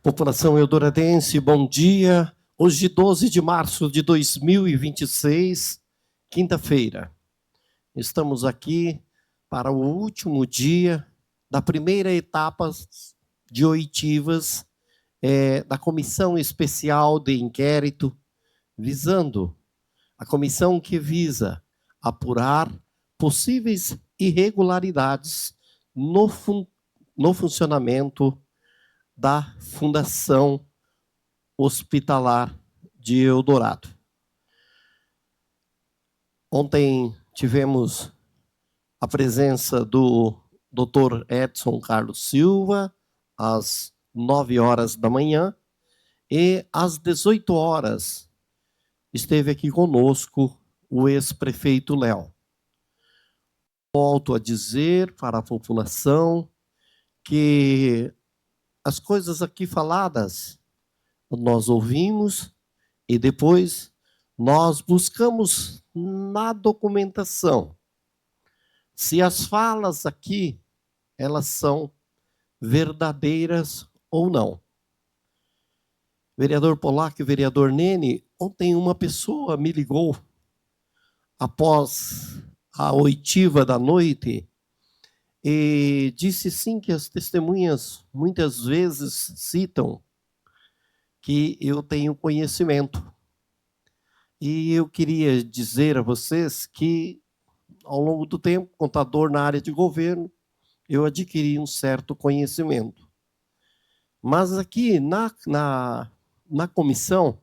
População eldoradense, bom dia. Hoje, 12 de março de 2026, quinta-feira. Estamos aqui para o último dia da primeira etapa de oitivas da Comissão Especial de Inquérito, a comissão que visa apurar possíveis irregularidades no funcionamento da Fundação Hospitalar de Eldorado. Ontem tivemos a presença do Dr. Edson Carlos Silva, às 9 horas da manhã, e às 18 horas esteve aqui conosco o ex-prefeito Léo. Volto a dizer para a população que as coisas aqui faladas, nós ouvimos e depois nós buscamos na documentação se as falas aqui, elas são verdadeiras ou não. Vereador Polaco e vereador Nene, ontem uma pessoa me ligou após a oitiva da noite e disse sim que as testemunhas muitas vezes citam que eu tenho conhecimento. E eu queria dizer a vocês que, ao longo do tempo, contador na área de governo, eu adquiri um certo conhecimento. Mas aqui na comissão,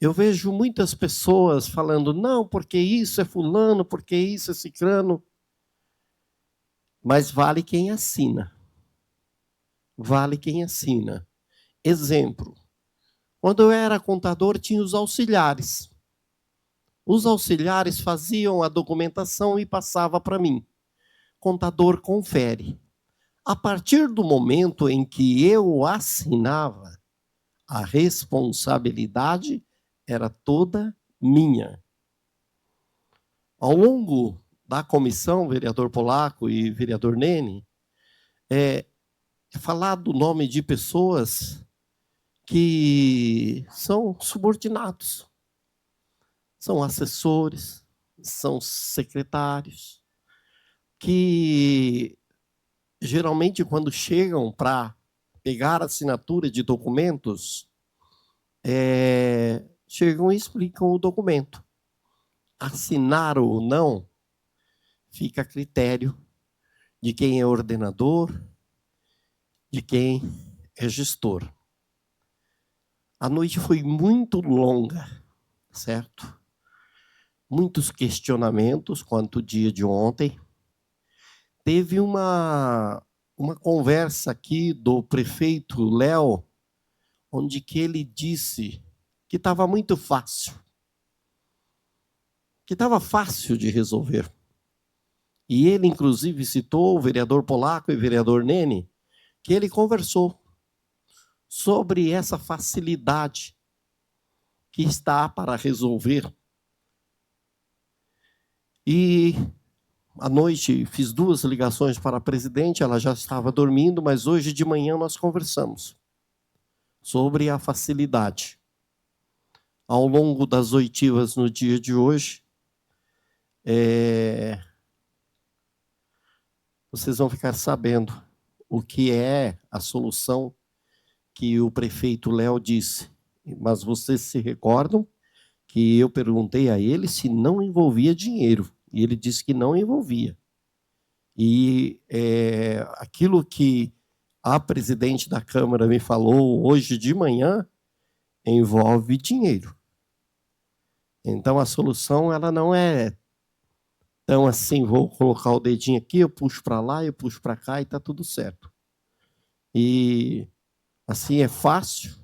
eu vejo muitas pessoas falando, não, porque isso é fulano, porque isso é cicrano. Mas vale quem assina. Vale quem assina. Exemplo. Quando eu era contador, tinha os auxiliares. Os auxiliares faziam a documentação e passava para mim. Contador confere. A partir do momento em que eu assinava, a responsabilidade era toda minha. Ao longo da comissão, vereador Polaco e vereador Nene, é falado o nome de pessoas que são subordinados, são assessores, são secretários, que geralmente quando chegam para pegar assinatura de documentos, chegam e explicam o documento. Assinar ou não, fica a critério de quem é ordenador, de quem é gestor. A noite foi muito longa, certo? Muitos questionamentos quanto ao dia de ontem. Teve uma conversa aqui do prefeito Léo, onde que ele disse que estava muito fácil, que estava fácil de resolver. E ele, inclusive, citou o vereador Polaco e o vereador Nene, que ele conversou sobre essa facilidade que está para resolver. E à noite fiz 2 ligações para a presidente, ela já estava dormindo, mas hoje de manhã nós conversamos sobre a facilidade. Ao longo das oitivas no dia de hoje, vocês vão ficar sabendo o que é a solução que o prefeito Léo disse. Mas vocês se recordam que eu perguntei a ele se não envolvia dinheiro. E ele disse que não envolvia. E aquilo que a presidente da Câmara me falou hoje de manhã envolve dinheiro. Então, a solução ela não é tão assim, vou colocar o dedinho aqui, eu puxo para lá, eu puxo para cá e está tudo certo. E assim é fácil.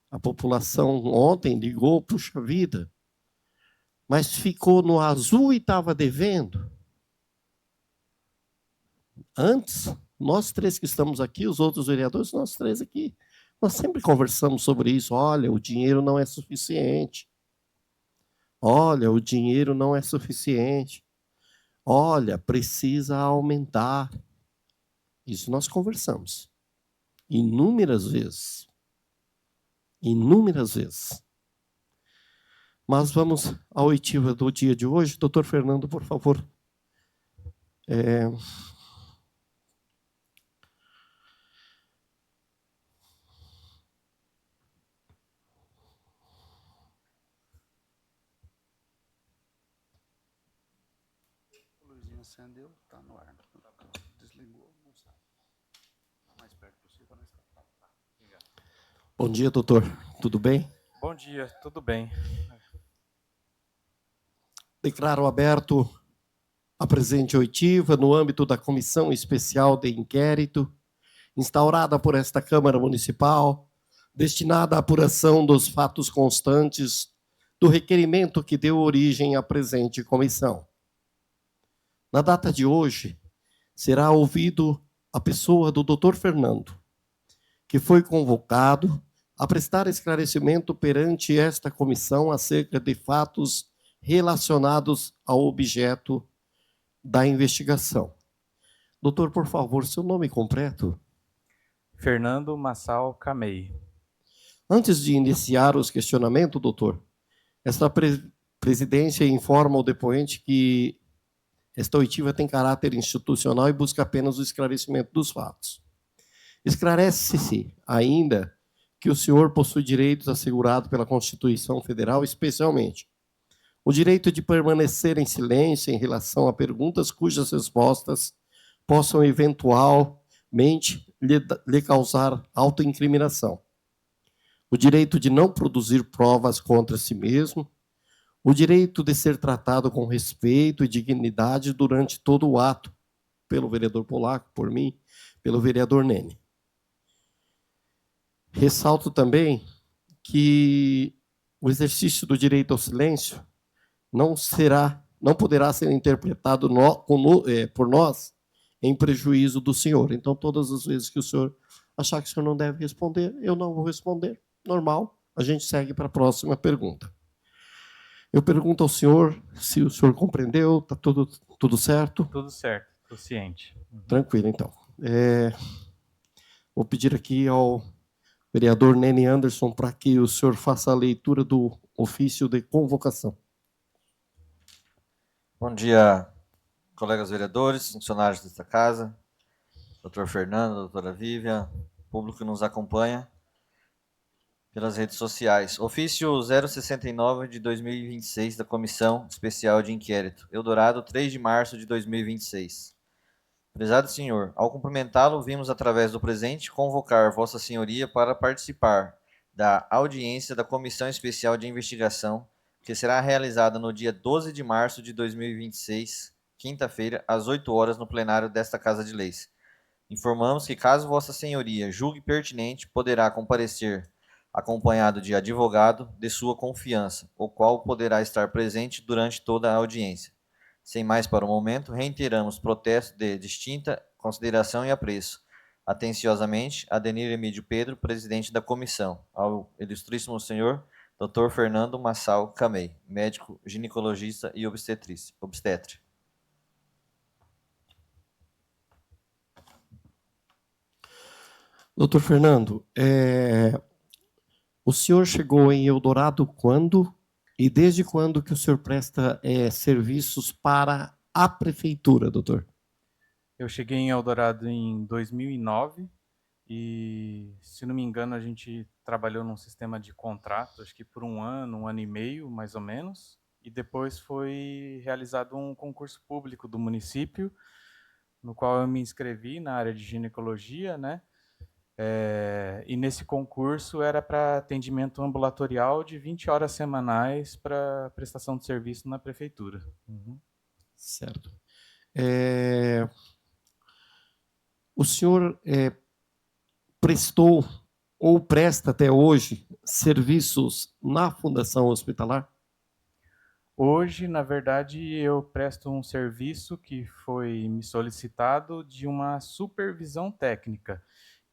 A população ontem ligou, puxa vida, mas ficou no azul e estava devendo. Antes, nós 3 que estamos aqui, os outros vereadores, nós 3 aqui, nós sempre conversamos sobre isso. Olha, o dinheiro não é suficiente. Olha, o dinheiro não é suficiente. Olha, precisa aumentar. Isso nós conversamos. inúmeras vezes. Inúmeras vezes. Mas vamos à oitiva do dia de hoje. Doutor Fernando, por favor. Luzinha acendeu, está no ar. Desligou, não sabe. Mais perto possível para não escapar. Bom dia, doutor. Tudo bem? Bom dia, tudo bem. Declaro aberto a presente oitiva no âmbito da Comissão Especial de Inquérito, instaurada por esta Câmara Municipal, destinada à apuração dos fatos constantes do requerimento que deu origem à presente comissão. Na data de hoje, será ouvido a pessoa do Dr. Fernando, que foi convocado a prestar esclarecimento perante esta comissão acerca de fatos relacionados ao objeto da investigação. Doutor, por favor, seu nome completo? Fernando Massal Camei. Antes de iniciar os questionamentos, doutor, esta presidência informa ao depoente que esta oitiva tem caráter institucional e busca apenas o esclarecimento dos fatos. Esclarece-se ainda que o senhor possui direitos assegurados pela Constituição Federal, especialmente o direito de permanecer em silêncio em relação a perguntas cujas respostas possam eventualmente lhe causar autoincriminação, o direito de não produzir provas contra si mesmo, o direito de ser tratado com respeito e dignidade durante todo o ato, pelo vereador Polaco, por mim, pelo vereador Nene. Ressalto também que o exercício do direito ao silêncio não poderá ser interpretado por nós em prejuízo do senhor. Então, todas as vezes que o senhor achar que o senhor não deve responder, eu não vou responder. Normal, a gente segue para a próxima pergunta. Eu pergunto ao senhor se o senhor compreendeu, está tudo certo? Tudo certo, estou ciente. Tranquilo, então. Vou pedir aqui ao vereador Nene Anderson para que o senhor faça a leitura do ofício de convocação. Bom dia, colegas vereadores, funcionários desta casa, doutor Fernando, doutora Vivian, público que nos acompanha pelas redes sociais. Ofício 069 de 2026 da Comissão Especial de Inquérito, Eldorado, 3 de março de 2026. Prezado senhor, ao cumprimentá-lo, vimos através do presente convocar Vossa Senhoria para participar da audiência da Comissão Especial de Investigação, que será realizada no dia 12 de março de 2026, quinta-feira, às 8 horas, no plenário desta Casa de Leis. Informamos que, caso Vossa Senhoria julgue pertinente, poderá comparecer acompanhado de advogado de sua confiança, o qual poderá estar presente durante toda a audiência. Sem mais para o momento, reiteramos protesto de distinta consideração e apreço. Atenciosamente, Adenir Emídio Pedro, presidente da comissão. Ao ilustríssimo senhor Dr. Fernando Massal Camei, médico ginecologista e obstetra. Doutor Fernando, o senhor chegou em Eldorado quando e desde quando que o senhor presta serviços para a prefeitura, doutor? Eu cheguei em Eldorado em 2009 e, se não me engano, a gente trabalhou num sistema de contrato, acho que por um ano e meio, mais ou menos, e depois foi realizado um concurso público do município, no qual eu me inscrevi na área de ginecologia, né? E nesse concurso era para atendimento ambulatorial de 20 horas semanais para prestação de serviço na prefeitura. Certo. O senhor prestou ou presta até hoje serviços na Fundação Hospitalar? Hoje, na verdade, eu presto um serviço que foi me solicitado de uma supervisão técnica,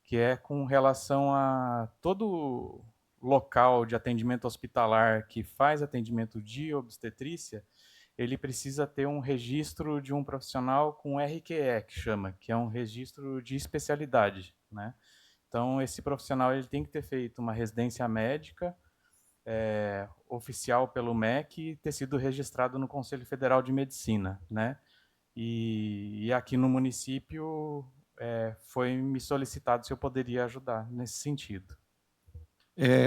que é com relação a todo local de atendimento hospitalar que faz atendimento de obstetrícia, ele precisa ter um registro de um profissional com RQE, que chama, que é um registro de especialidade, né? Então, esse profissional ele tem que ter feito uma residência médica oficial pelo MEC e ter sido registrado no Conselho Federal de Medicina, né? E aqui no município foi me solicitado se eu poderia ajudar nesse sentido.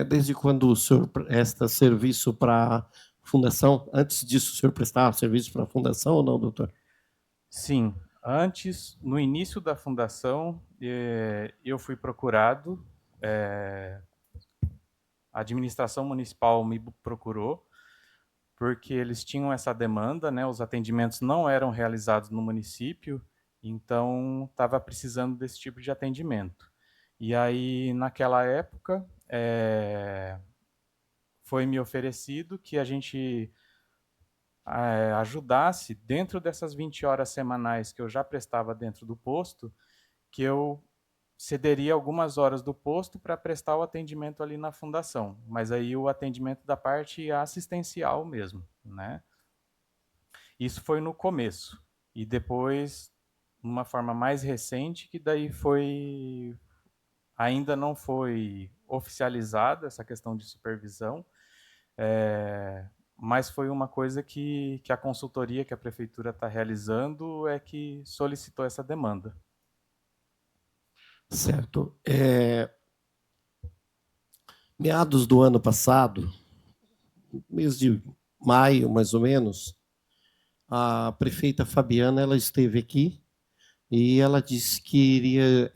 Desde quando o senhor presta serviço para a fundação? Antes disso, o senhor prestava serviço para a fundação ou não, doutor? Sim, antes, no início da fundação, eu fui procurado, a administração municipal me procurou, porque eles tinham essa demanda, né? Os atendimentos não eram realizados no município, então estava precisando desse tipo de atendimento. E aí, naquela época, foi me oferecido que a gente ajudasse, dentro dessas 20 horas semanais que eu já prestava dentro do posto, que eu cederia algumas horas do posto para prestar o atendimento ali na fundação, mas aí o atendimento da parte assistencial mesmo, né? Isso foi no começo. E depois, uma forma mais recente, que daí foi ainda não foi oficializada essa questão de supervisão, mas foi uma coisa que a consultoria que a prefeitura está realizando que solicitou essa demanda. Certo. Meados do ano passado, mês de maio, mais ou menos, a prefeita Fabiana ela esteve aqui e ela disse que iria,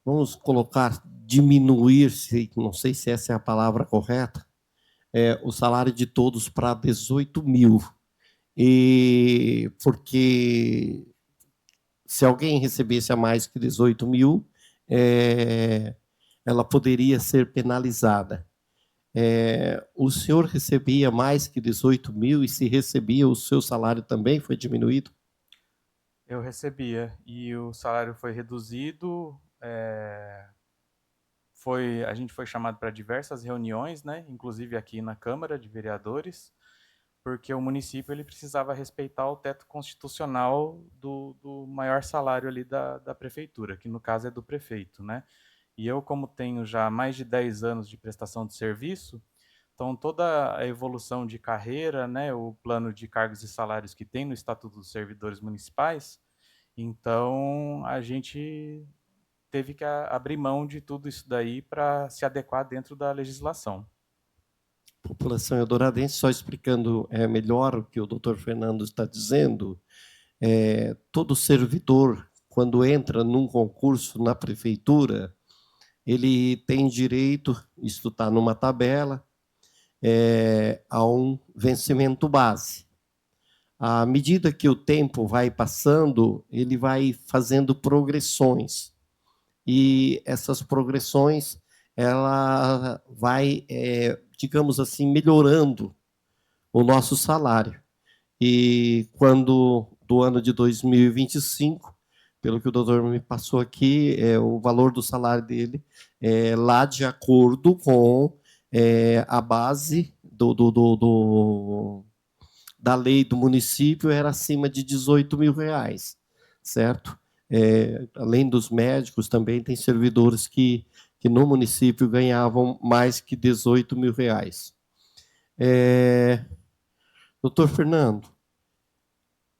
vamos colocar, diminuir, não sei se essa é a palavra correta, o salário de todos para 18 mil. E porque se alguém recebesse a mais que 18 mil, ela poderia ser penalizada. O senhor recebia mais que 18 mil e se recebia, o seu salário também foi diminuído? Eu recebia e o salário foi reduzido. A gente foi chamado para diversas reuniões, né? Inclusive aqui na Câmara de Vereadores, porque o município ele precisava respeitar o teto constitucional do maior salário ali da prefeitura, que no caso é do prefeito, né? E eu, como tenho já mais de 10 anos de prestação de serviço, então toda a evolução de carreira, né, o plano de cargos e salários que tem no Estatuto dos Servidores Municipais, então a gente teve que abrir mão de tudo isso daí para se adequar dentro da legislação. População eldoradense, só explicando melhor o que o doutor Fernando está dizendo, todo servidor, quando entra num concurso na prefeitura, ele tem direito, isto está numa tabela, a um vencimento base. À medida que o tempo vai passando, ele vai fazendo progressões. E essas progressões, ela vai, digamos assim, melhorando o nosso salário. E quando, do ano de 2025, pelo que o doutor me passou aqui, o valor do salário dele é lá de acordo com a base da lei do município, era acima de 18 mil reais, certo? Além dos médicos, também tem servidores que no município ganhavam mais que 18 mil reais. Doutor Fernando,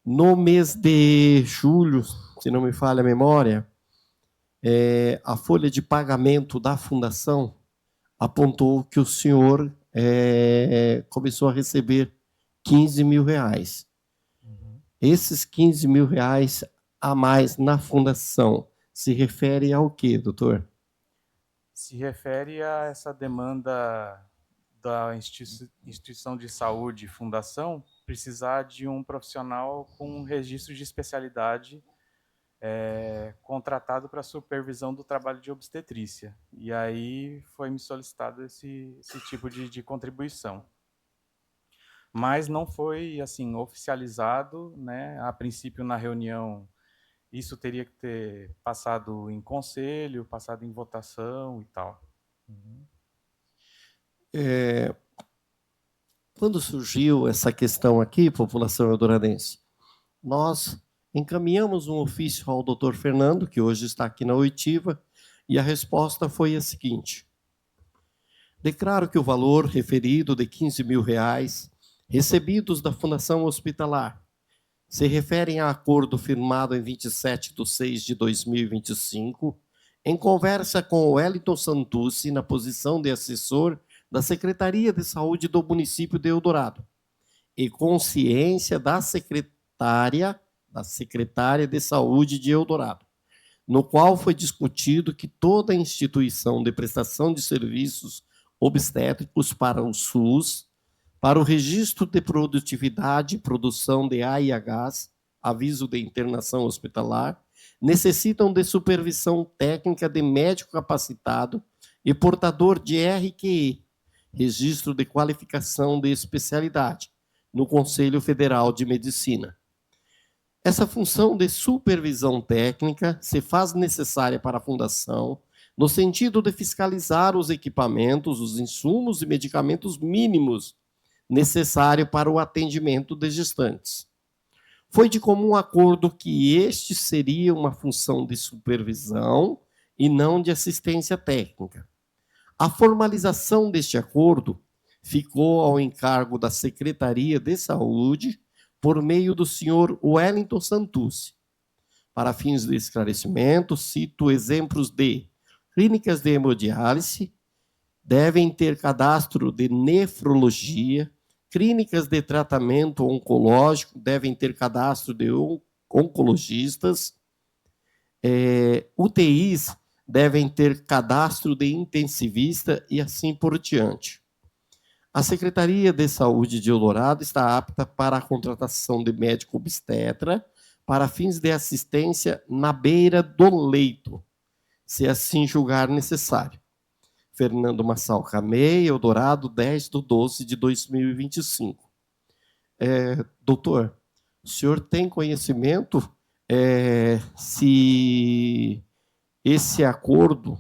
no mês de julho, se não me falha a memória, a folha de pagamento da fundação apontou que o senhor começou a receber 15 mil reais. Esses 15 mil reais a mais na fundação se refere ao quê, doutor? Se refere a essa demanda da instituição de saúde, fundação, precisar de um profissional com um registro de especialidade contratado para supervisão do trabalho de obstetrícia. E aí foi me solicitado esse tipo de contribuição. Mas não foi assim oficializado, né? A princípio na reunião isso teria que ter passado em conselho, passado em votação e tal. Quando surgiu essa questão aqui, população eldoradense, nós Encaminhamos um ofício ao doutor Fernando, que hoje está aqui na oitiva, e a resposta foi a seguinte: declaro que o valor referido de R$ 15.000 recebidos da Fundação Hospitalar se referem a acordo firmado em 27/6/2025, em conversa com o Wellington Santucci, na posição de assessor da Secretaria de Saúde do município de Eldorado, e consciência da secretária de Saúde de Eldorado, no qual foi discutido que toda instituição de prestação de serviços obstétricos para o SUS, para o registro de produtividade e produção de AIHs, aviso de internação hospitalar, necessitam de supervisão técnica de médico capacitado e portador de RQE, registro de qualificação de especialidade, no Conselho Federal de Medicina. Essa função de supervisão técnica se faz necessária para a Fundação, no sentido de fiscalizar os equipamentos, os insumos e medicamentos mínimos necessários para o atendimento de gestantes. Foi de comum acordo que este seria uma função de supervisão e não de assistência técnica. A formalização deste acordo ficou ao encargo da Secretaria de Saúde, por meio do senhor Wellington Santucci. Para fins de esclarecimento, cito exemplos de clínicas de hemodiálise, devem ter cadastro de nefrologia, clínicas de tratamento oncológico devem ter cadastro de oncologistas, UTIs devem ter cadastro de intensivista e assim por diante. A Secretaria de Saúde de Eldorado está apta para a contratação de médico obstetra para fins de assistência na beira do leito, se assim julgar necessário. Fernando Massal Camei, Eldorado, 10/12/2025. Doutor, o senhor tem conhecimento se esse acordo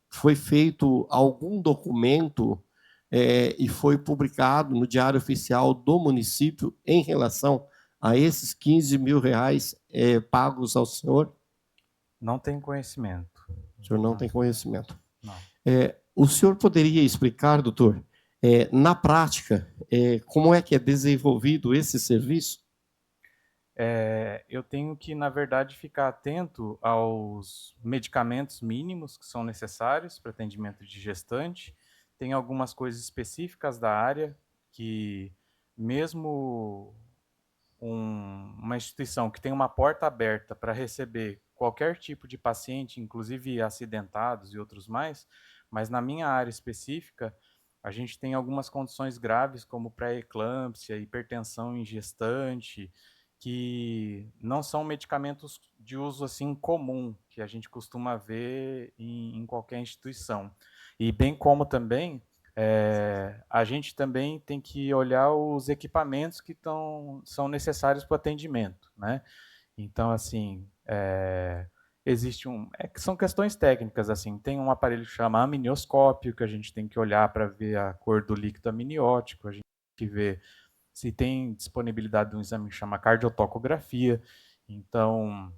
foi feito algum documento e foi publicado no Diário Oficial do município em relação a esses R$ 15.000 pagos ao senhor? Não tenho conhecimento. O senhor não tem conhecimento. Não. O senhor poderia explicar, doutor, na prática, como é que é desenvolvido esse serviço? Eu tenho que, na verdade, ficar atento aos medicamentos mínimos que são necessários para atendimento de gestante. Tem algumas coisas específicas da área que, mesmo uma instituição que tem uma porta aberta para receber qualquer tipo de paciente, inclusive acidentados e outros mais, mas na minha área específica, a gente tem algumas condições graves, como pré-eclâmpsia, hipertensão em gestante, que não são medicamentos de uso assim comum, que a gente costuma ver em qualquer instituição. E bem como também, a gente também tem que olhar os equipamentos que são necessários para o atendimento, né? Então, assim, são questões técnicas, assim, tem um aparelho que chama amnioscópio, que a gente tem que olhar para ver a cor do líquido amniótico, a gente tem que ver se tem disponibilidade de um exame que chama cardiotocografia, então,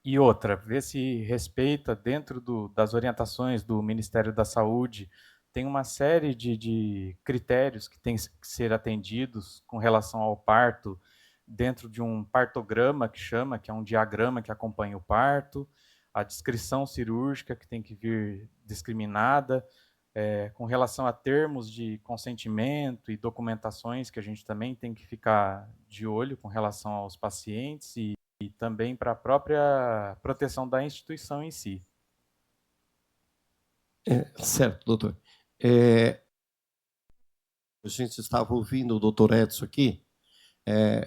e outra, ver se respeita dentro das orientações do Ministério da Saúde, tem uma série de critérios que têm que ser atendidos com relação ao parto, dentro de um partograma que é um diagrama que acompanha o parto, a descrição cirúrgica que tem que vir discriminada, com relação a termos de consentimento e documentações que a gente também tem que ficar de olho com relação aos pacientes e também para a própria proteção da instituição em si. Certo, doutor. A gente estava ouvindo o doutor Edson aqui,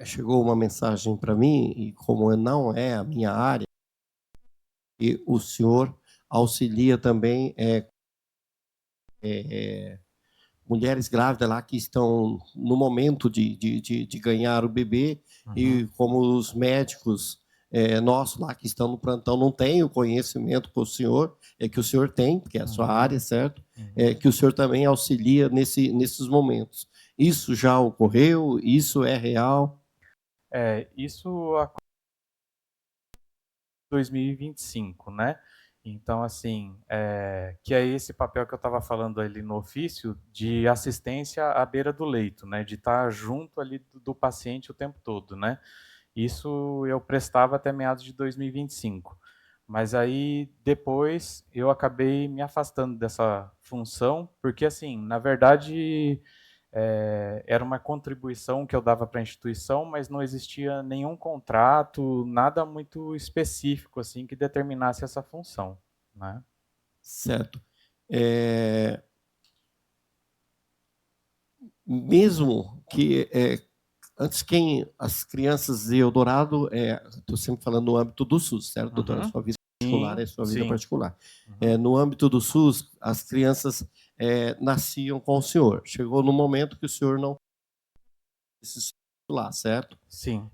chegou uma mensagem para mim, e como não é a minha área, e o senhor auxilia também mulheres grávidas lá que estão no momento de ganhar o bebê, e como os médicos nossos lá que estão no plantão não têm o conhecimento que o senhor tem, que é a sua área, certo? Que o senhor também auxilia nesses momentos. Isso já ocorreu? Isso é real? Isso a 2025, né? Então, assim, que é esse papel que eu estava falando ali no ofício de assistência à beira do leito, né? De estar junto ali do paciente o tempo todo, né? Isso eu prestava até meados de 2025. Mas aí depois eu acabei me afastando dessa função, porque assim, na verdade, era uma contribuição que eu dava para a instituição, mas não existia nenhum contrato, nada muito específico assim que determinasse essa função, né? Certo. É, mesmo que antes as crianças de Eldorado, estou sempre falando no âmbito do SUS, certo, doutora? Uhum. Sua vida particular Sim, é sua vida sim. particular. Uhum. No âmbito do SUS, as crianças nasciam com o senhor. Chegou no momento que o senhor não precisava lá, certo? Sim.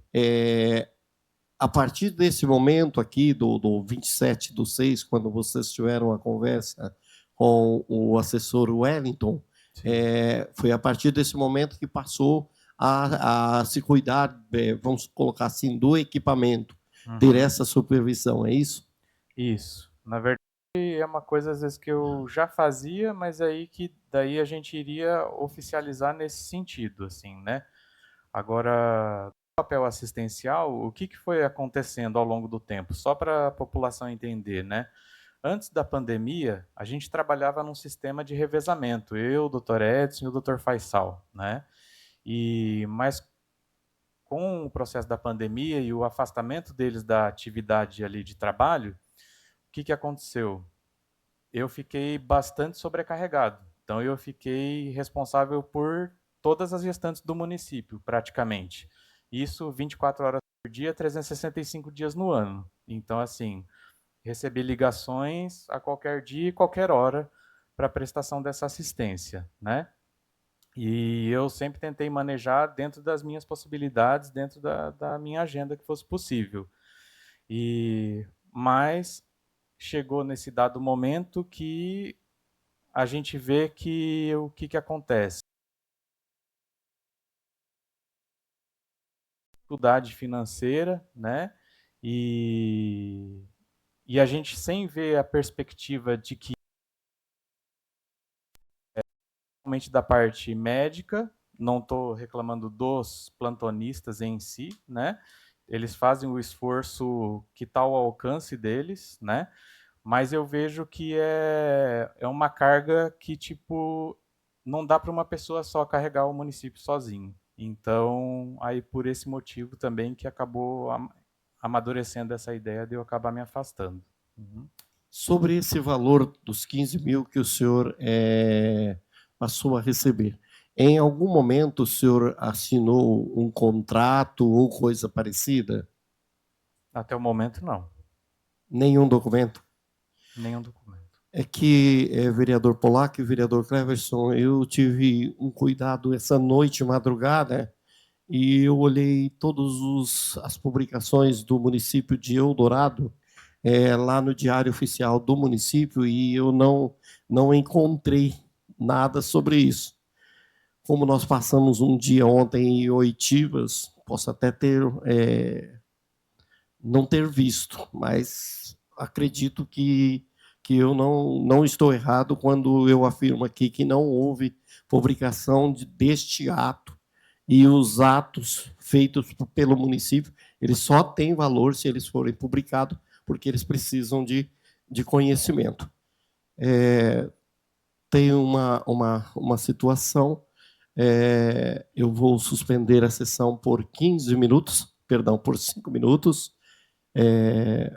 A partir desse momento aqui, do 27/6, quando vocês tiveram a conversa com o assessor Wellington, Sim. foi a partir desse momento que passou a se cuidar, vamos colocar assim, do equipamento, ter Uhum. essa supervisão, é isso? Isso. Na verdade, é uma coisa às vezes que eu já fazia, mas aí que daí a gente iria oficializar nesse sentido, assim, né? Agora, no papel assistencial, o que foi acontecendo ao longo do tempo? Só para a população entender, né? Antes da pandemia, a gente trabalhava num sistema de revezamento, eu, o Dr. Edson e o Dr. Faisal, né? Mas com o processo da pandemia e o afastamento deles da atividade ali de trabalho, o que aconteceu? Eu fiquei bastante sobrecarregado. Então, eu fiquei responsável por todas as gestantes do município, praticamente. Isso 24 horas por dia, 365 dias no ano. Então, assim, recebi ligações a qualquer dia e qualquer hora para prestação dessa assistência, né? E eu sempre tentei manejar dentro das minhas possibilidades, dentro da minha agenda que fosse possível. Mas chegou nesse dado momento que a gente vê que o que acontece? Dificuldade financeira, né? E, e a gente sem ver a perspectiva de que realmente da parte médica, não estou reclamando dos plantonistas em si, né? Eles fazem o esforço que está ao alcance deles, né? Mas eu vejo que é uma carga que, tipo, não dá para uma pessoa só carregar o município sozinho. Então, aí por esse motivo também que acabou amadurecendo essa ideia de eu acabar me afastando. Uhum. Sobre esse valor dos 15 mil que o senhor passou a receber, em algum momento o senhor assinou um contrato ou coisa parecida? Até o momento, não. Nenhum documento? Nenhum documento. É que, vereador Polaco e vereador Cleverson, eu tive um cuidado essa noite, madrugada, e eu olhei todas as publicações do município de Eldorado, lá no Diário Oficial do município, e eu não encontrei nada sobre isso. Como nós passamos um dia ontem em Oitivas, posso até não ter visto, mas acredito que eu não estou errado quando eu afirmo aqui que não houve publicação deste ato. E os atos feitos pelo município, eles só têm valor se eles forem publicados, porque eles precisam de conhecimento. Tem uma situação, eu vou suspender a sessão por 15 minutos, perdão, por 5 minutos,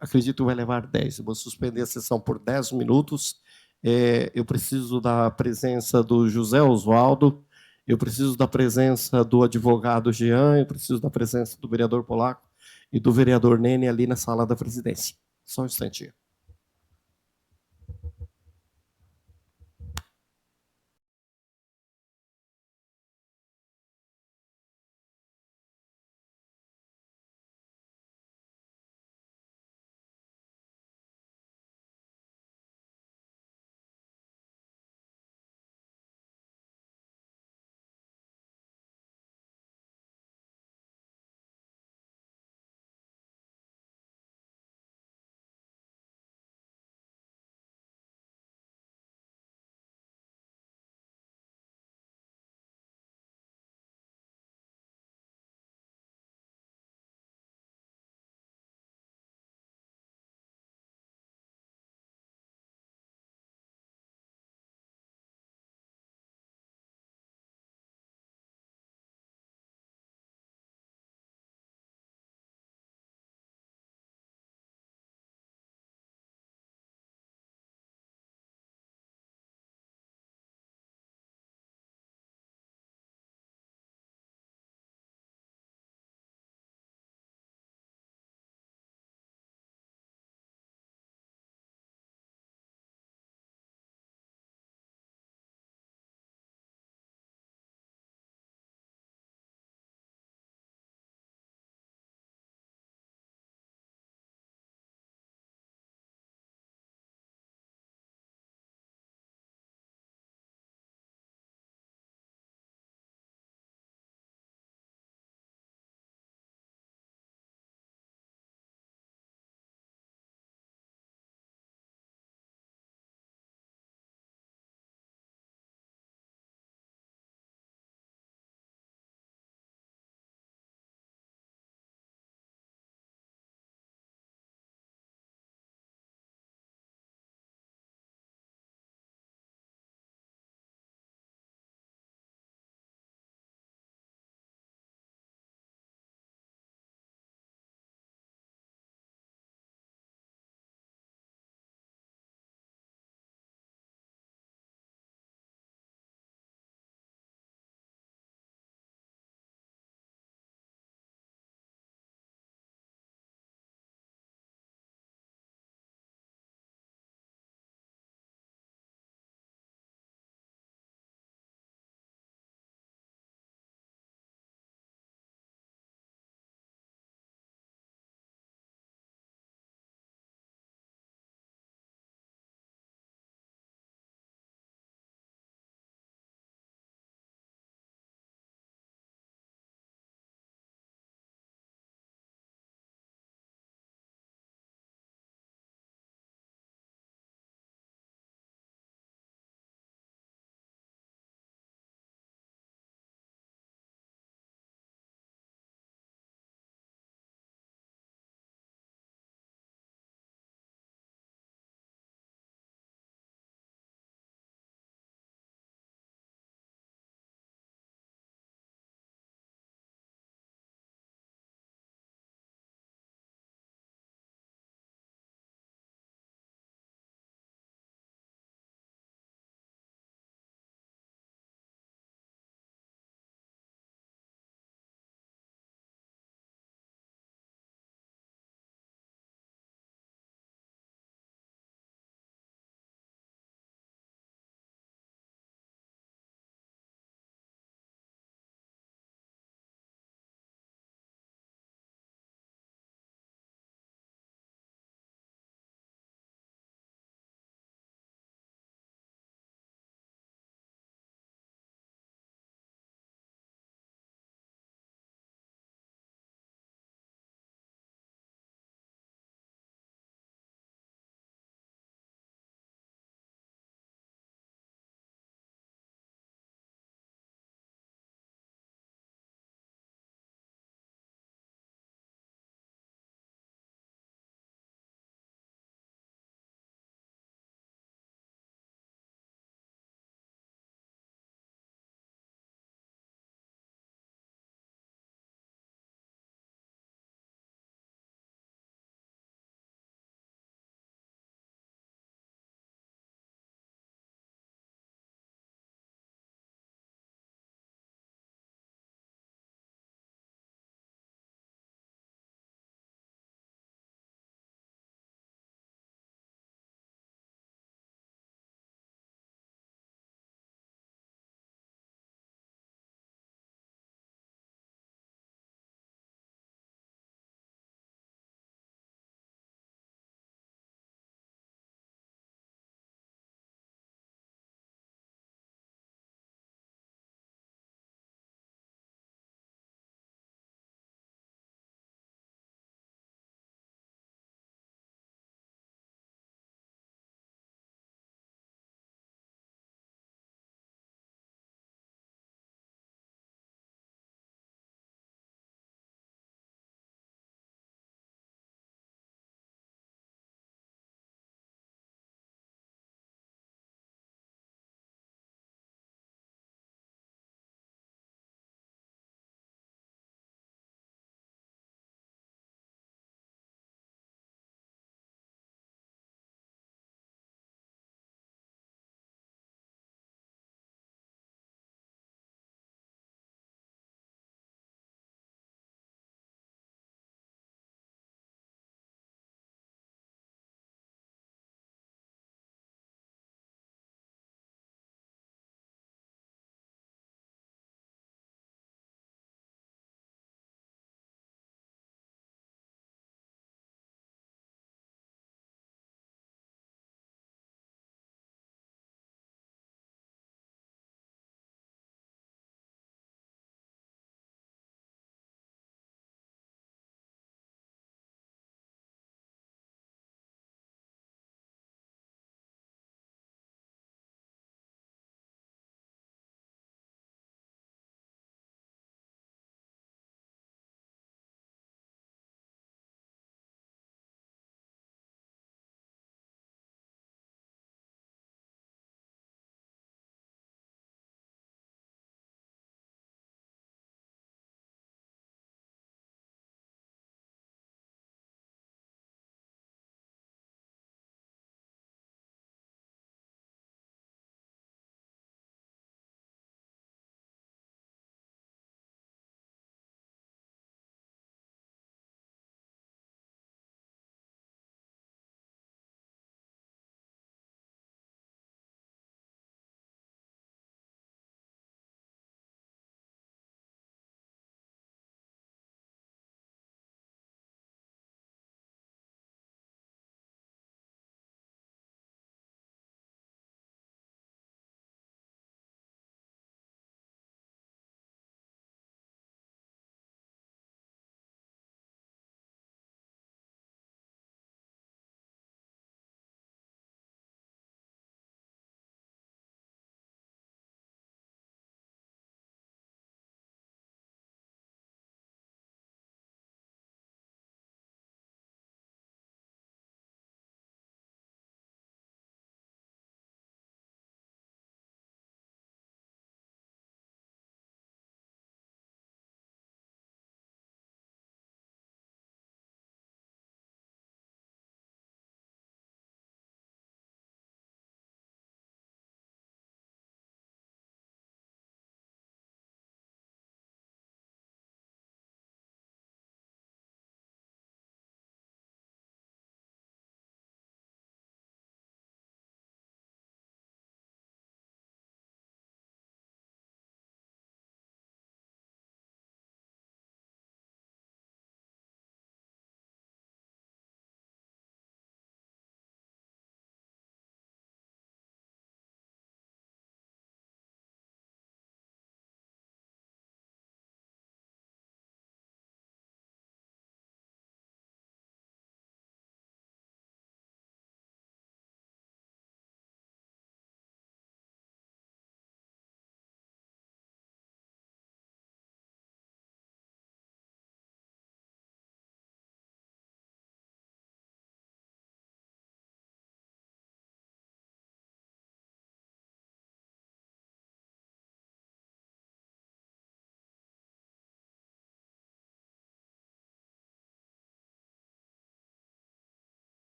acredito que vai levar 10. Eu vou suspender a sessão por 10 minutos. Eu preciso da presença do José Oswaldo, eu preciso da presença do advogado Jean, eu preciso da presença do vereador Polaco e do vereador Nene ali na sala da presidência. Só um instantinho.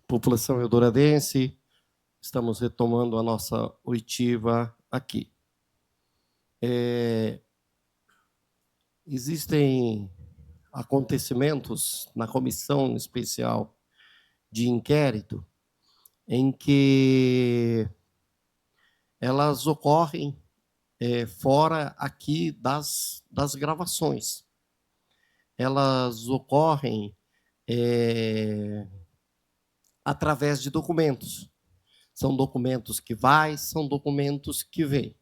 População eldoradense, estamos retomando a nossa oitiva aqui. Existem acontecimentos na comissão especial de inquérito em que elas ocorrem fora aqui das gravações. Elas ocorrem através de documentos. São documentos que vai, são documentos que vêm.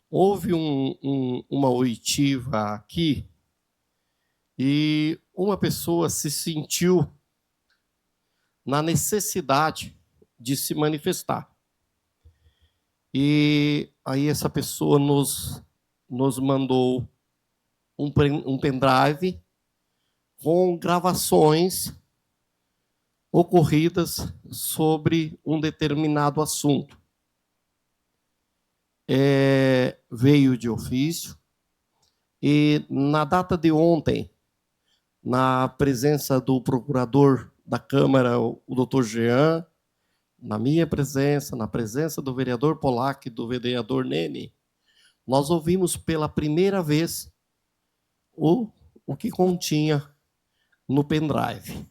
Houve uma oitiva aqui e uma pessoa se sentiu na necessidade de se manifestar. E aí essa pessoa nos mandou um pendrive com gravações ocorridas sobre um determinado assunto. Veio de ofício, e na data de ontem, na presença do procurador da Câmara, o doutor Jean, na minha presença, na presença do vereador Polac e do vereador Nene, nós ouvimos pela primeira vez o que continha no pendrive.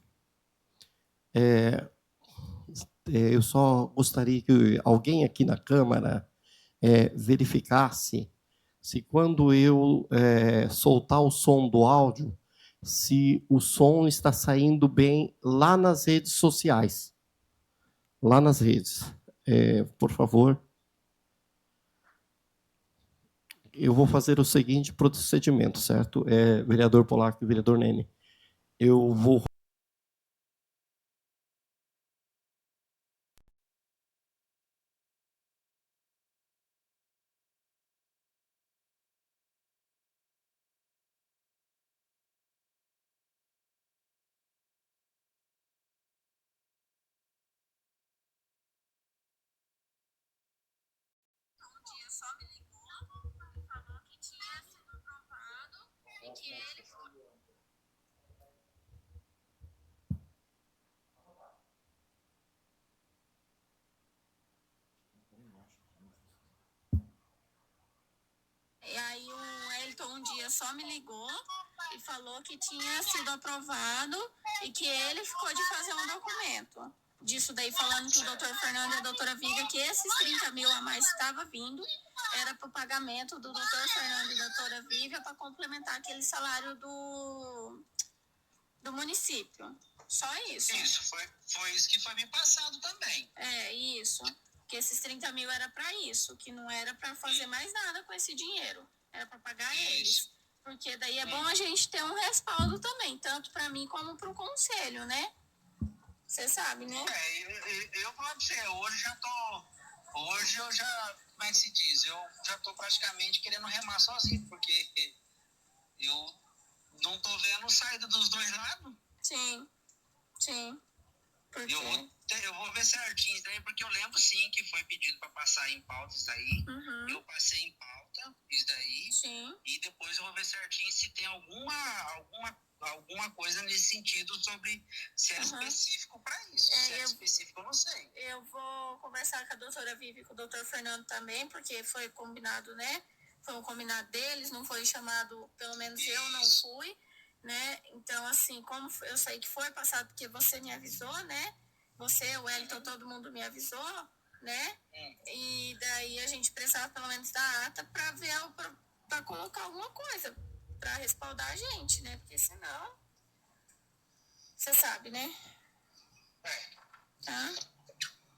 Eu só gostaria que alguém aqui na Câmara verificasse se quando eu soltar o som do áudio, se o som está saindo bem lá nas redes sociais. Lá nas redes. Por favor. Eu vou fazer o seguinte procedimento, certo? Vereador Polac e vereador Nene. Eu vou... Só me ligou e falou que tinha sido aprovado e que ele foi. E aí o Elton um dia só me ligou e falou que tinha sido aprovado e que ele ficou de fazer um documento. Disso daí falando que o doutor Fernando e a doutora Viga, que esses 30 mil a mais estava vindo, era para o pagamento do doutor Fernando e da doutora Viga para complementar aquele salário do município. Só isso. Isso, foi isso que foi me passado também. Isso. Que esses 30 mil era para isso, que não era para fazer mais nada com esse dinheiro. Era para pagar eles. Porque daí é bom a gente ter um respaldo também, tanto para mim como para o conselho, né? Você sabe, né? Eu falo pra você, hoje eu já, como é que se diz? Eu já tô praticamente querendo remar sozinho, porque eu não tô vendo saída dos dois lados. Sim. Porque... Eu vou ver certinho isso daí, porque eu lembro sim que foi pedido para passar em pauta isso daí. Uhum. Eu passei em pauta isso daí. Sim. E depois eu vou ver certinho se tem alguma coisa nesse sentido sobre se é específico para isso. Se é específico, eu não sei. Eu vou conversar com a doutora Vivi e com o doutor Fernando também, porque foi combinado, né? Foi um combinado deles, não foi chamado, pelo menos eu não fui, né? Então, assim, como eu sei que foi passado, porque você me avisou, né? Você, o Wellington, todo mundo me avisou, né? E daí a gente precisava pelo menos da ata para ver, para colocar alguma coisa, para respaldar a gente, né? Porque senão, você sabe, né? Tá?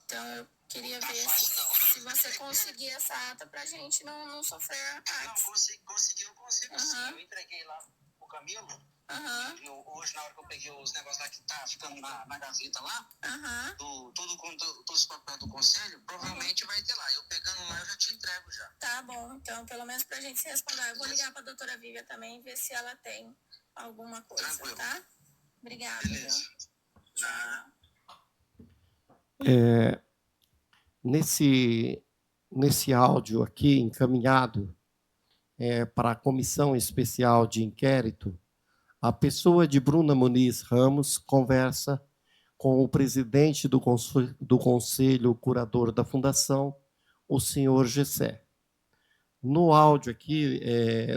Então eu queria ver se você conseguir essa ata pra gente não sofrer ataques. Não, eu consigo sim. Eu entreguei lá pro Camilo. Hoje, na hora que eu peguei os negócios lá que tá ficando na gazeta lá, todos os papéis do conselho, provavelmente vai ter lá. Eu pegando lá, eu já te entrego já. Tá bom, então, pelo menos pra gente se responder. Eu vou ligar pra doutora Vivian também e ver se ela tem alguma coisa, tranquilo. Tá? Obrigada. Beleza. Nesse áudio aqui, encaminhado para a Comissão Especial de Inquérito, A pessoa de Bruna Muniz Ramos conversa com o presidente do Conselho Curador da Fundação, o senhor Gessé. No áudio aqui,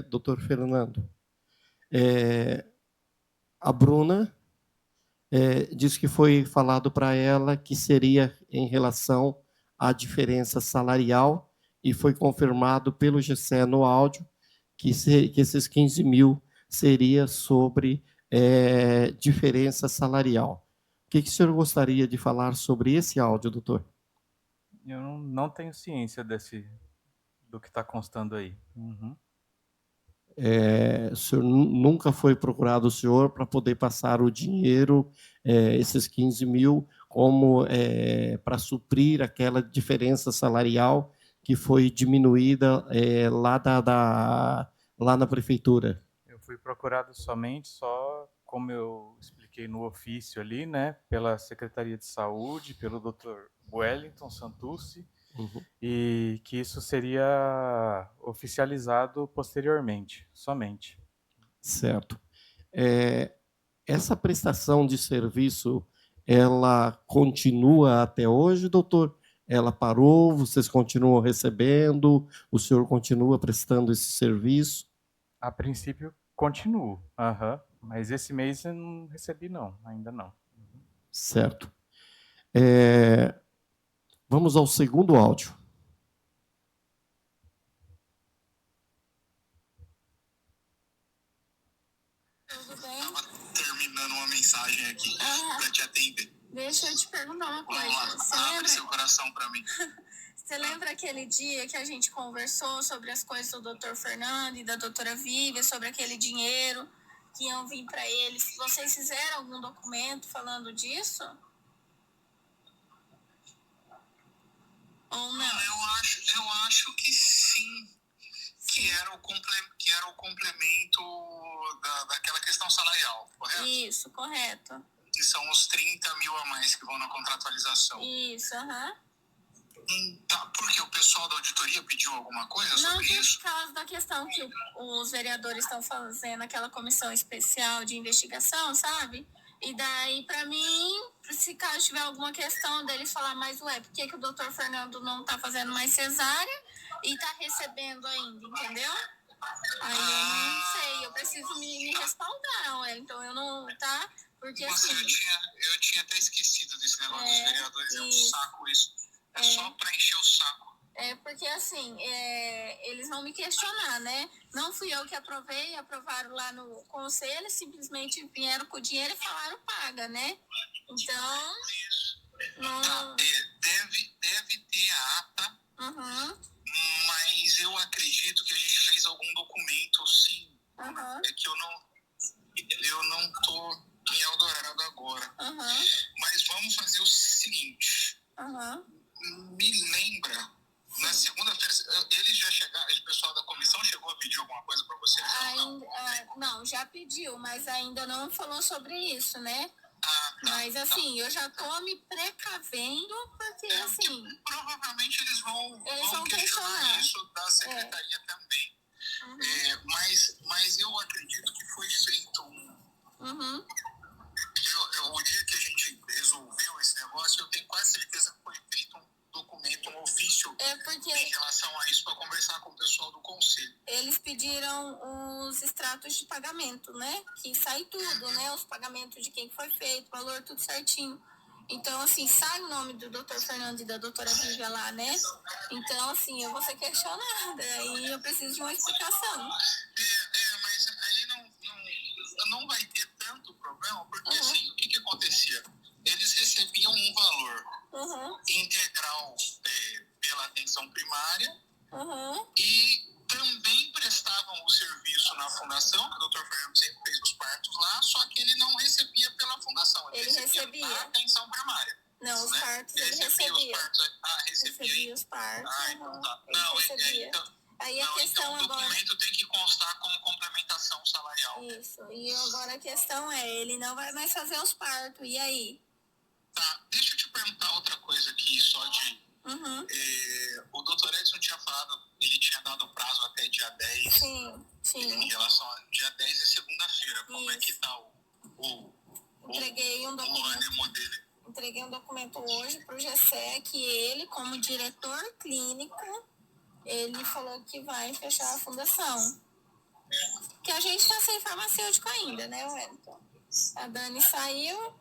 doutor Fernando, a Bruna disse que foi falado para ela que seria em relação à diferença salarial e foi confirmado pelo Gessé no áudio que esses 15 mil seria sobre diferença salarial. O que o senhor gostaria de falar sobre esse áudio, doutor? Eu não tenho ciência do que está constando aí. Uhum. O senhor nunca foi procurado o senhor para poder passar o dinheiro, esses 15 mil, como para suprir aquela diferença salarial que foi diminuída lá na prefeitura? Eu fui procurado somente como eu expliquei no ofício ali, né, pela Secretaria de Saúde, pelo Dr. Wellington Santucci, e que isso seria oficializado posteriormente, somente. Certo. Essa prestação de serviço, ela continua até hoje, doutor? Ela parou, vocês continuam recebendo, o senhor continua prestando esse serviço? A princípio, continuo. Mas esse mês eu não recebi, não. Ainda não. Certo. Vamos ao segundo áudio. Tudo bem? Estava terminando uma mensagem aqui para te atender. Deixa eu te perguntar uma coisa. Vamos lá, abre seu coração para mim. Você lembra aquele dia que a gente conversou sobre as coisas do Dr. Fernando e da doutora Vívia, sobre aquele dinheiro que iam vir para eles? Vocês fizeram algum documento falando disso? Ou não? Eu acho que sim. Que era o complemento daquela questão salarial, correto? Isso, correto. Que são os 30 mil a mais que vão na contratualização. Isso, Tá, porque o pessoal da auditoria pediu alguma coisa sobre isso? Não, por causa da questão que os vereadores estão fazendo aquela comissão especial de investigação, sabe? E daí, para mim, se caso tiver alguma questão deles falar, mas ué, por que o doutor Fernando não tá fazendo mais cesárea e tá recebendo ainda, entendeu? Aí eu não sei, eu preciso me respaldar, ué, então eu não, tá? Porque Nossa, assim... eu tinha até esquecido desse negócio dos vereadores, é um saco isso. É só para encher o saco. Porque assim, eles vão me questionar, né? Não fui eu que aprovei, aprovaram lá no conselho, simplesmente vieram com o dinheiro e falaram paga, né? Então, não... Tá, deve ter a ata, mas eu acredito que a gente fez algum documento, sim. É que eu não tô em Eldorado agora. Mas vamos fazer o seguinte. Me lembra, na segunda-feira, eles já chegaram, o pessoal da comissão chegou a pedir alguma coisa para você? Não, já pediu, mas ainda não falou sobre isso, né? Mas assim, eu já tô me precavendo, porque assim... Provavelmente eles vão questionar isso da secretaria também. Mas eu acredito que foi feito o dia que a gente resolveu esse negócio, eu tenho quase certeza que foi feito um documento, um ofício em relação a isso para conversar com o pessoal do conselho. Eles pediram os extratos de pagamento, né? Que sai tudo, né? Os pagamentos de quem foi feito, valor, tudo certinho. Então, assim, sai o nome do Dr. Fernando e da doutora Vívia lá, né? Então, assim, eu vou ser questionada e eu preciso de uma explicação. Mas aí não vai ter tanto problema, porque assim, o que acontecia? Eles recebiam um valor integral pela atenção primária e também prestavam o serviço na fundação, que o Dr. Fernando sempre fez os partos lá, só que ele não recebia pela fundação, ele recebia na atenção primária. Não, os partos ele recebia. Os partos, recebia os partos. Então tá. Não, aí a questão então o documento tem que constar como complementação salarial. Isso, e agora a questão ele não vai mais fazer os partos, e aí? Tá, deixa eu te perguntar outra coisa aqui, só de... o doutor Edson tinha falado, ele tinha dado prazo até dia 10. Sim. Em relação a dia 10 é segunda-feira. segunda-feira. Como é que tá Entreguei um o documento. ânimo dele? Entreguei um documento hoje para o GSE que ele, como diretor clínico, ele falou que vai fechar a fundação. Que a gente está sem farmacêutico ainda, né, Wellington? A Dani saiu,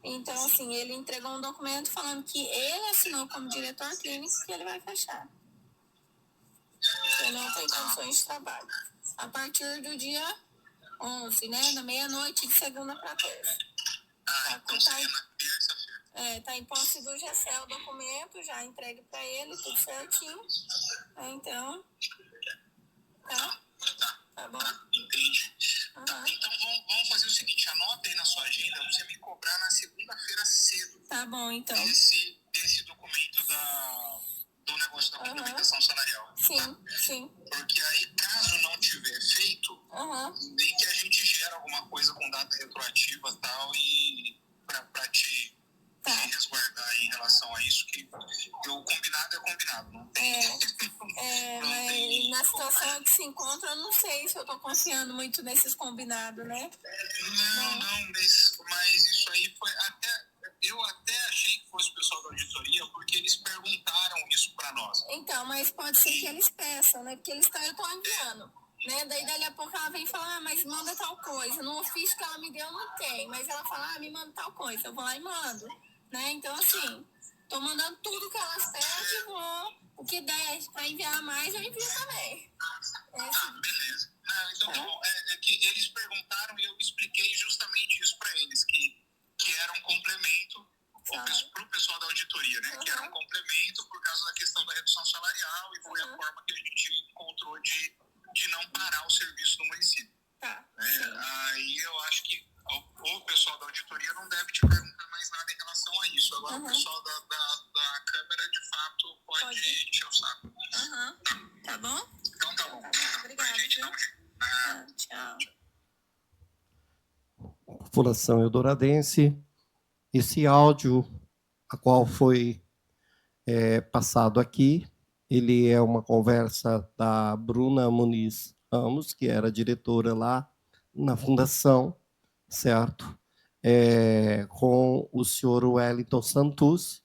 então, assim, ele entregou um documento falando que ele assinou como diretor clínico que ele vai fechar. Ele não tem condições de trabalho. A partir do dia 11, né, da meia-noite de segunda para terça. Então seria na terça-feira. Tá em posse do GSE o documento, já entregue para ele, tudo certinho. Então, tá bom? Entendi. Tá, então vamos fazer o seguinte, anota aí na sua agenda pra você me cobrar na segunda-feira cedo. Tá bom, então. Esse documento do negócio da complementação salarial. Sim, tá? sim. Porque aí, caso não tiver feito, nem que a gente gera alguma coisa com data retroativa e tal, e pra te resguardar aí em relação a isso, que o combinado é combinado. Não tem... Mas na situação que se encontra, eu não sei se eu tô confiando muito nesses combinados, né? Não, mas isso aí foi até... Eu até achei que fosse o pessoal da auditoria, porque eles perguntaram isso para nós. Então, mas pode ser que eles peçam, né? Porque eu estou enviando, né? Daí, dali a pouco, ela vem falar, mas manda tal coisa. No ofício que ela me deu, não tem. Mas ela fala, me manda tal coisa. Eu vou lá e mando, né? Então, assim, tô mandando tudo que elas pedem e vou... O que der para enviar mais, eu envio também. Beleza. Então, tá bom. É que eles perguntaram e eu expliquei justamente isso para eles, que era um complemento para o pessoal da auditoria, né? Que era um complemento por causa da questão da redução salarial e foi a forma que a gente encontrou de não parar o serviço no município. Aí eu acho que o pessoal da auditoria não deve te perguntar mais nada em relação a isso. Agora o pessoal da Câmara, de fato, pode encher o saco. Tá bom? Então tá bom. Obrigada. Gente, Tchau. População eldoradense, esse áudio, a qual foi passado aqui, ele é uma conversa da Bruna Muniz Ramos, que era diretora lá na Fundação, certo? Com o senhor Wellington Santos,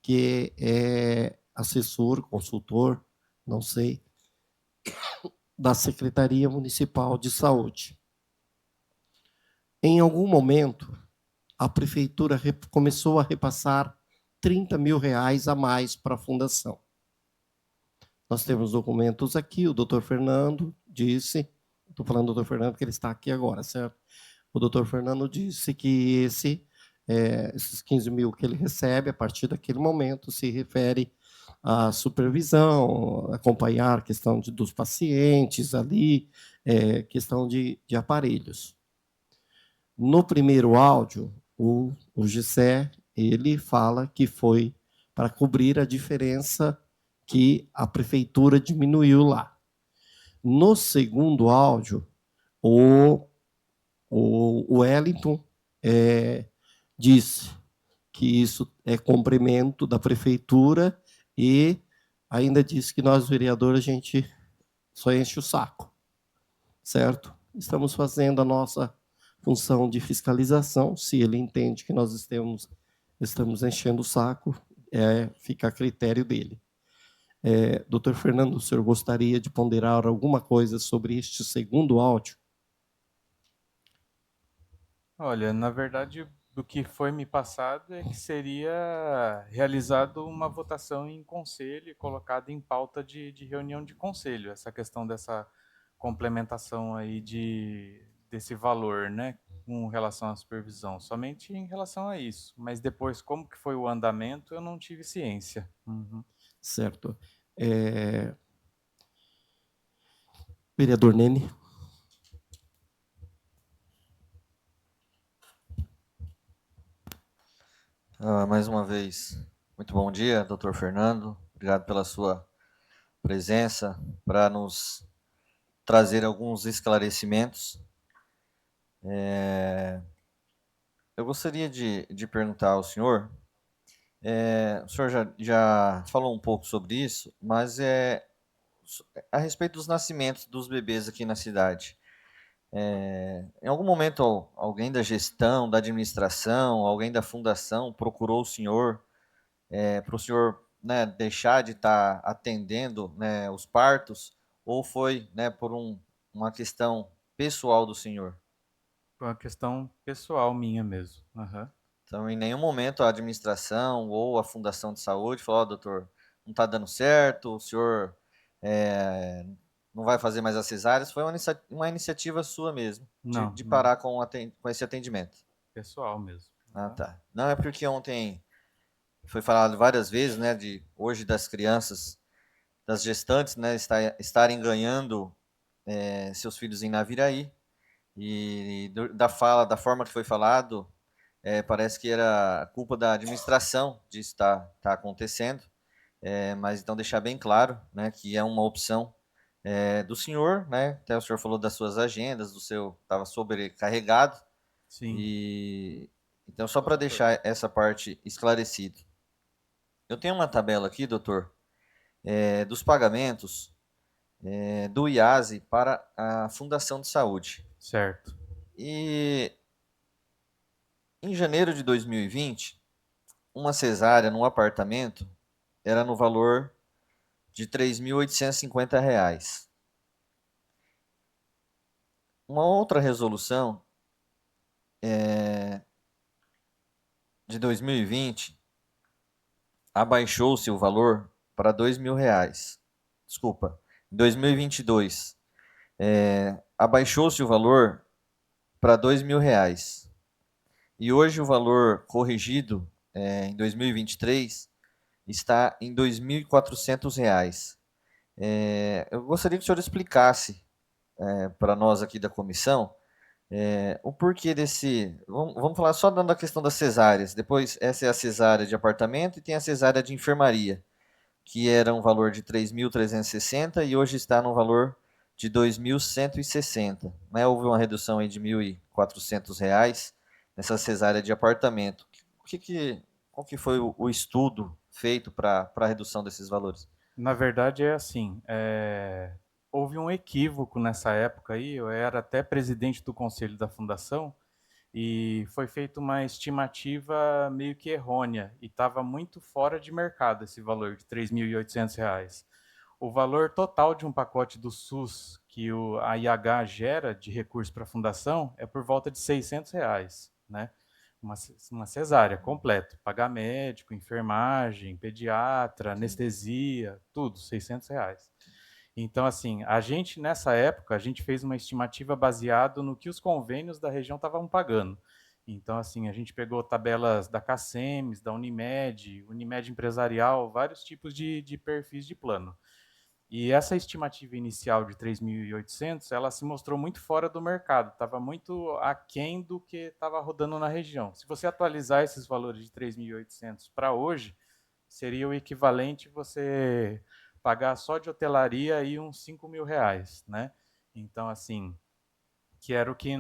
que é assessor, consultor, não sei, da Secretaria Municipal de Saúde. Em algum momento, a prefeitura começou a repassar R$30 mil a mais para a fundação. Nós temos documentos aqui, o doutor Fernando disse, estou falando do doutor Fernando porque ele está aqui agora, certo? O doutor Fernando disse que esses 15 mil que ele recebe, a partir daquele momento, se refere à supervisão, acompanhar a questão dos pacientes ali, questão de aparelhos. No primeiro áudio, o GSE, ele fala que foi para cobrir a diferença que a prefeitura diminuiu lá. No segundo áudio, o Wellington disse que isso é complemento da prefeitura e ainda disse que nós, vereadores, a gente só enche o saco, certo? Estamos fazendo a nossa função de fiscalização, se ele entende que nós estamos enchendo o saco, fica a critério dele. Doutor Fernando, o senhor gostaria de ponderar alguma coisa sobre este segundo áudio? Olha, na verdade, do que foi me passado é que seria realizado uma votação em conselho e colocado em pauta de reunião de conselho, essa questão dessa complementação aí desse valor, né, com relação à supervisão, somente em relação a isso. Mas depois, como que foi o andamento, eu não tive ciência. Certo. Vereador Nene. Mais uma vez, muito bom dia, doutor Fernando. Obrigado pela sua presença para nos trazer alguns esclarecimentos. Eu gostaria de perguntar ao senhor, o senhor já falou um pouco sobre isso, mas a respeito dos nascimentos dos bebês aqui na cidade. Em algum momento, alguém da gestão, da administração, alguém da fundação procurou o senhor para o senhor, né, deixar de estar atendendo, né, os partos, ou foi, né, por uma questão pessoal do senhor? Foi uma questão pessoal minha mesmo. Aham. Então, em nenhum momento a administração ou a Fundação de Saúde falou: ó, doutor, não está dando certo, o senhor não vai fazer mais as cesáreas. Foi uma iniciativa sua mesmo, Não, de não. parar com esse atendimento. Pessoal mesmo. Ah, Aham. tá. Não, é porque ontem foi falado várias vezes, né, de hoje das crianças, das gestantes, né, estarem ganhando seus filhos em Naviraí, e da forma que foi falado, parece que era culpa da administração de estar acontecendo, mas então deixar bem claro, né, que é uma opção do senhor, né, até o senhor falou das suas agendas, estava sobrecarregado, Sim, e então só para deixar essa parte esclarecida. Eu tenho uma tabela aqui, doutor, dos pagamentos do IASE para a Fundação de Saúde. certo. E em janeiro de 2020, uma cesárea num apartamento era no valor de R$ 3.850. Uma outra resolução de 2020 abaixou-se o valor para R$ 2.000. Desculpa, em 2022 abaixou-se o valor para R$ 2.000. E hoje o valor corrigido em 2023 está em R$ 2.400. Eu gostaria que o senhor explicasse para nós aqui da comissão o porquê desse. Vamos falar só dando a questão das cesáreas. Depois, essa é a cesárea de apartamento e tem a cesárea de enfermaria, que era um valor de 3.360 e hoje está no valor de 2.160. Né? Houve uma redução aí de R$ 1.400 nessa cesárea de apartamento. Qual que foi o estudo feito para a redução desses valores? Na verdade é assim, houve um equívoco nessa época aí, eu era até presidente do conselho da fundação, e foi feita uma estimativa meio que errônea, e estava muito fora de mercado esse valor de R$ 3.800. O valor total de um pacote do SUS que a IH gera de recurso para a fundação é por volta de R$ 600, né? Uma cesárea completa, pagar médico, enfermagem, pediatra, anestesia, tudo, R$ 600. Então, assim, a gente, nessa época, a gente fez uma estimativa baseado no que os convênios da região estavam pagando. Então, assim, a gente pegou tabelas da CACEMES, da Unimed, Unimed Empresarial, vários tipos de perfis de plano. E essa estimativa inicial de 3.800, ela se mostrou muito fora do mercado, estava muito aquém do que estava rodando na região. Se você atualizar esses valores de 3.800 para hoje, seria o equivalente você pagar só de hotelaria aí uns R$ 5.000, né? Então, assim, que era o que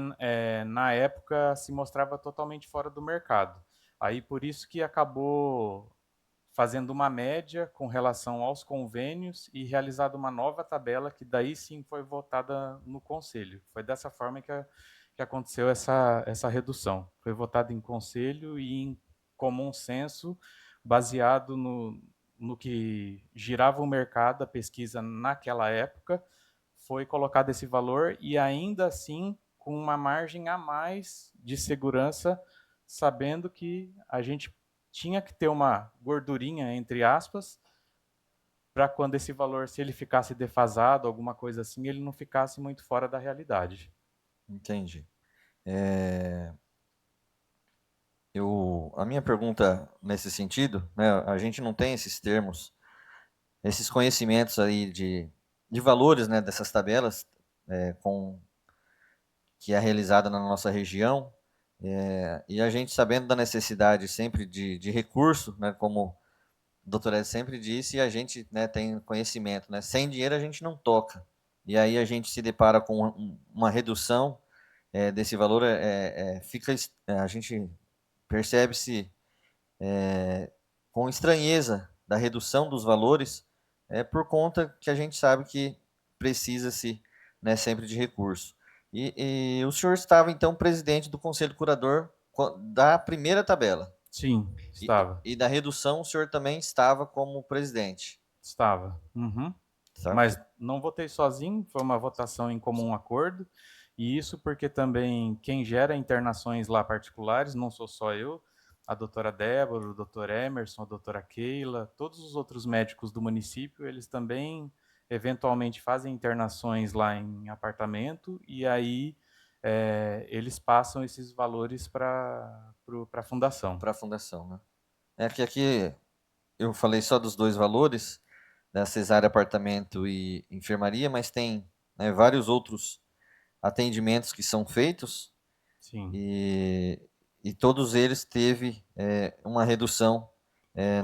na época se mostrava totalmente fora do mercado. Aí por isso que acabou fazendo uma média com relação aos convênios e realizado uma nova tabela que daí sim foi votada no conselho. Foi dessa forma que aconteceu essa redução. Foi votada em conselho e em comum senso, baseado no que girava o mercado, a pesquisa naquela época, foi colocado esse valor e ainda assim com uma margem a mais de segurança, sabendo que a gente tinha que ter uma gordurinha, entre aspas, para quando esse valor, se ele ficasse defasado, alguma coisa assim, ele não ficasse muito fora da realidade. Entendi. A minha pergunta nesse sentido, né, a gente não tem esses termos, esses conhecimentos aí de valores, né, dessas tabelas que é realizada na nossa região, e a gente sabendo da necessidade sempre de recurso, né, como o doutor Ed sempre disse, e a gente, né, tem conhecimento, né, sem dinheiro a gente não toca, e aí a gente se depara com uma redução desse valor, a gente percebe-se com estranheza da redução dos valores, por conta que a gente sabe que precisa-se, né, sempre de recurso. E o senhor estava, então, presidente do Conselho Curador da primeira tabela. Sim, estava. E da redução o senhor também estava como presidente. Estava. Uhum. Tá? Mas não votei sozinho, foi uma votação em comum acordo. E isso porque também quem gera internações lá particulares, não sou só eu, a doutora Débora, o doutor Emerson, a doutora Keila, todos os outros médicos do município, eles também eventualmente fazem internações lá em apartamento e aí eles passam esses valores para a fundação. Para a fundação, né? É que aqui eu falei só dos dois valores, né, cesárea, apartamento e enfermaria, mas tem, né, vários outros atendimentos que são feitos. Sim. E todos eles teve uma redução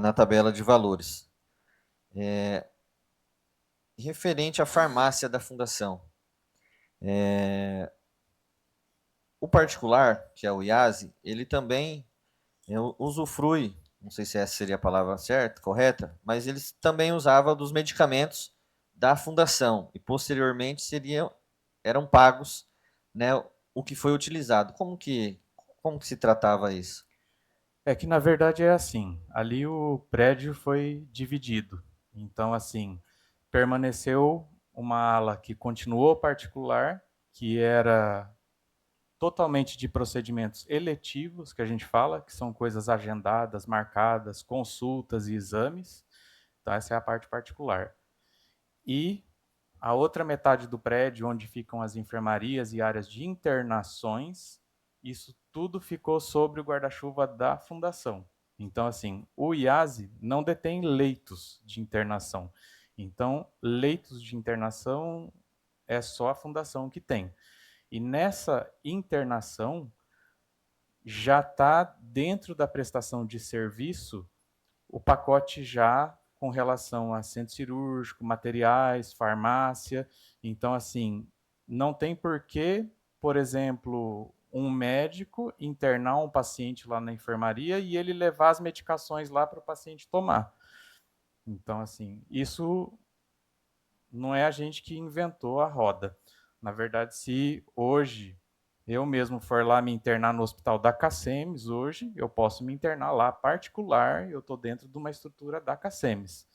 na tabela de valores. Referente à farmácia da fundação, o particular, que é o IASE, ele também usufrui, não sei se essa seria a palavra certa, correta, mas eles também usavam dos medicamentos da fundação e posteriormente eram pagos, né, o que foi utilizado. Como que se tratava isso? É que na verdade é assim, ali o prédio foi dividido. Então, assim, permaneceu uma ala que continuou particular, que era totalmente de procedimentos eletivos, que a gente fala, que são coisas agendadas, marcadas, consultas e exames. Então, essa é a parte particular. E a outra metade do prédio, onde ficam as enfermarias e áreas de internações, isso tudo ficou sobre o guarda-chuva da fundação. Então, assim, o IASE não detém leitos de internação. Então, leitos de internação é só a fundação que tem. E nessa internação, já está dentro da prestação de serviço o pacote já com relação a centro cirúrgico, materiais, farmácia. Então, assim, não tem porquê, por exemplo, um médico internar um paciente lá na enfermaria e ele levar as medicações lá para o paciente tomar. Então, assim, isso não é a gente que inventou a roda. Na verdade, se hoje eu mesmo for lá me internar no hospital da Cacemes, hoje eu posso me internar lá particular, eu estou dentro de uma estrutura da Cacemes.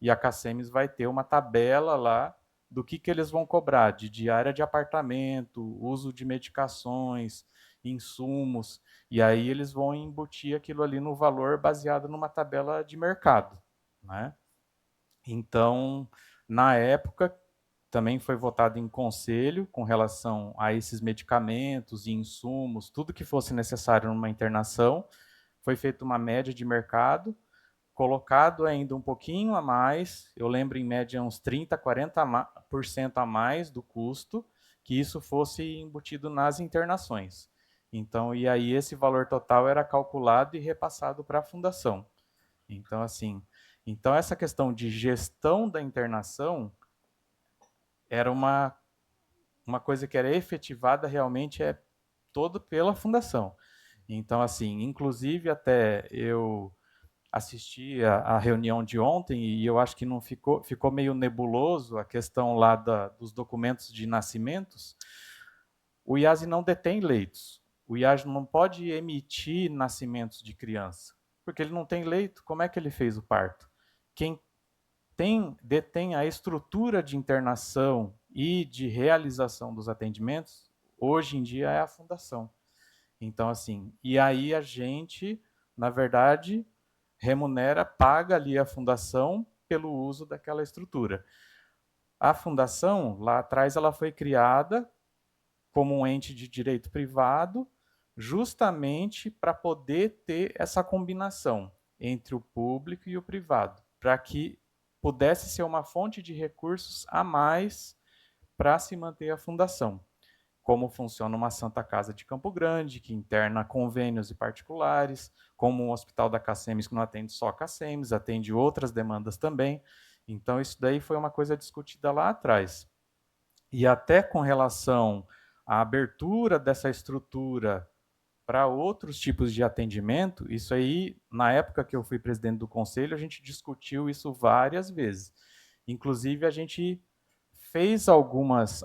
E a Cacemes vai ter uma tabela lá do que eles vão cobrar de diária de apartamento, uso de medicações, insumos, e aí eles vão embutir aquilo ali no valor baseado numa tabela de mercado, né? Então, na época, também foi votado em conselho com relação a esses medicamentos e insumos, tudo que fosse necessário numa internação. Foi feita uma média de mercado, colocado ainda um pouquinho a mais, eu lembro em média uns 30%, 40% a mais do custo, que isso fosse embutido nas internações. Então, e aí esse valor total era calculado e repassado para a fundação. Então, assim, então essa questão de gestão da internação era uma coisa que era efetivada realmente todo pela fundação. Então, assim, inclusive até eu assisti a reunião de ontem e eu acho que não ficou meio nebuloso a questão lá dos documentos de nascimentos. O IASE não detém leitos. O IASE não pode emitir nascimentos de criança, porque ele não tem leito. Como é que ele fez o parto? Quem detém a estrutura de internação e de realização dos atendimentos, hoje em dia é a fundação. Então, assim, e aí a gente, na verdade, paga ali a fundação pelo uso daquela estrutura. A fundação, lá atrás, ela foi criada como um ente de direito privado, justamente para poder ter essa combinação entre o público e o privado, para que pudesse ser uma fonte de recursos a mais para se manter a fundação. Como funciona uma Santa Casa de Campo Grande, que interna convênios e particulares, como um Hospital da Cacemes, que não atende só Cacemes, atende outras demandas também. Então, isso daí foi uma coisa discutida lá atrás. E até com relação à abertura dessa estrutura para outros tipos de atendimento, isso aí, na época que eu fui presidente do conselho, a gente discutiu isso várias vezes. Inclusive, a gente fez algumas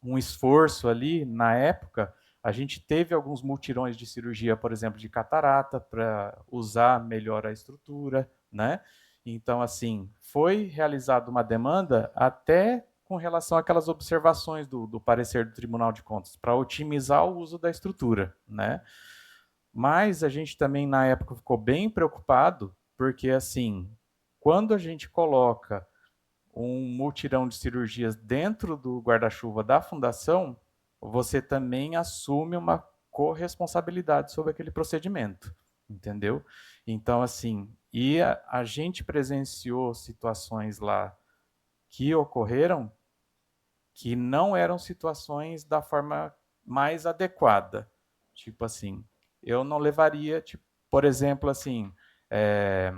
um esforço ali, na época, a gente teve alguns mutirões de cirurgia, por exemplo, de catarata, para usar melhor a estrutura, né? Então, assim, foi realizada uma demanda até com relação àquelas observações do parecer do Tribunal de Contas, para otimizar o uso da estrutura, né? Mas a gente também, na época, ficou bem preocupado, porque, assim, quando a gente coloca um mutirão de cirurgias dentro do guarda-chuva da fundação, você também assume uma corresponsabilidade sobre aquele procedimento, entendeu? Então, assim, e a gente presenciou situações lá que ocorreram que não eram situações da forma mais adequada. Tipo assim, eu não levaria, tipo, por exemplo, assim, é,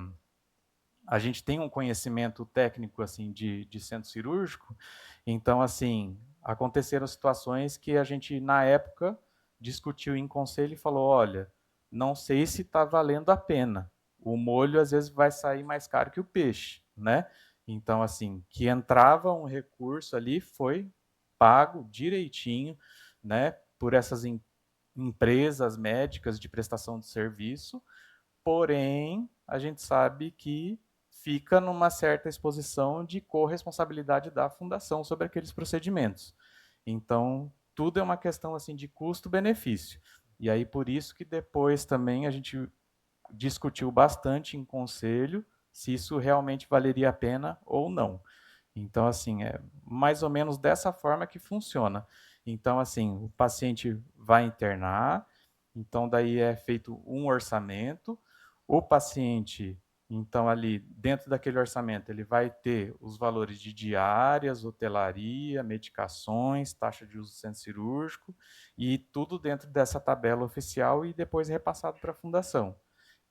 a gente tem um conhecimento técnico assim de centro cirúrgico, então assim aconteceram situações que a gente na época discutiu em conselho e falou, olha, não sei se está valendo a pena. O molho às vezes vai sair mais caro que o peixe, né? Então assim que entrava um recurso ali foi pago direitinho, né? Por essas empresas médicas de prestação de serviço. Porém, a gente sabe que fica numa certa exposição de corresponsabilidade da fundação sobre aqueles procedimentos. Então, tudo é uma questão assim de custo-benefício. E aí por isso que depois também a gente discutiu bastante em conselho se isso realmente valeria a pena ou não. Então, assim, é mais ou menos dessa forma que funciona. Então, assim, o paciente vai internar, então daí é feito um orçamento, o paciente, então ali dentro daquele orçamento, ele vai ter os valores de diárias, hotelaria, medicações, taxa de uso do centro cirúrgico e tudo dentro dessa tabela oficial e depois repassado para a fundação.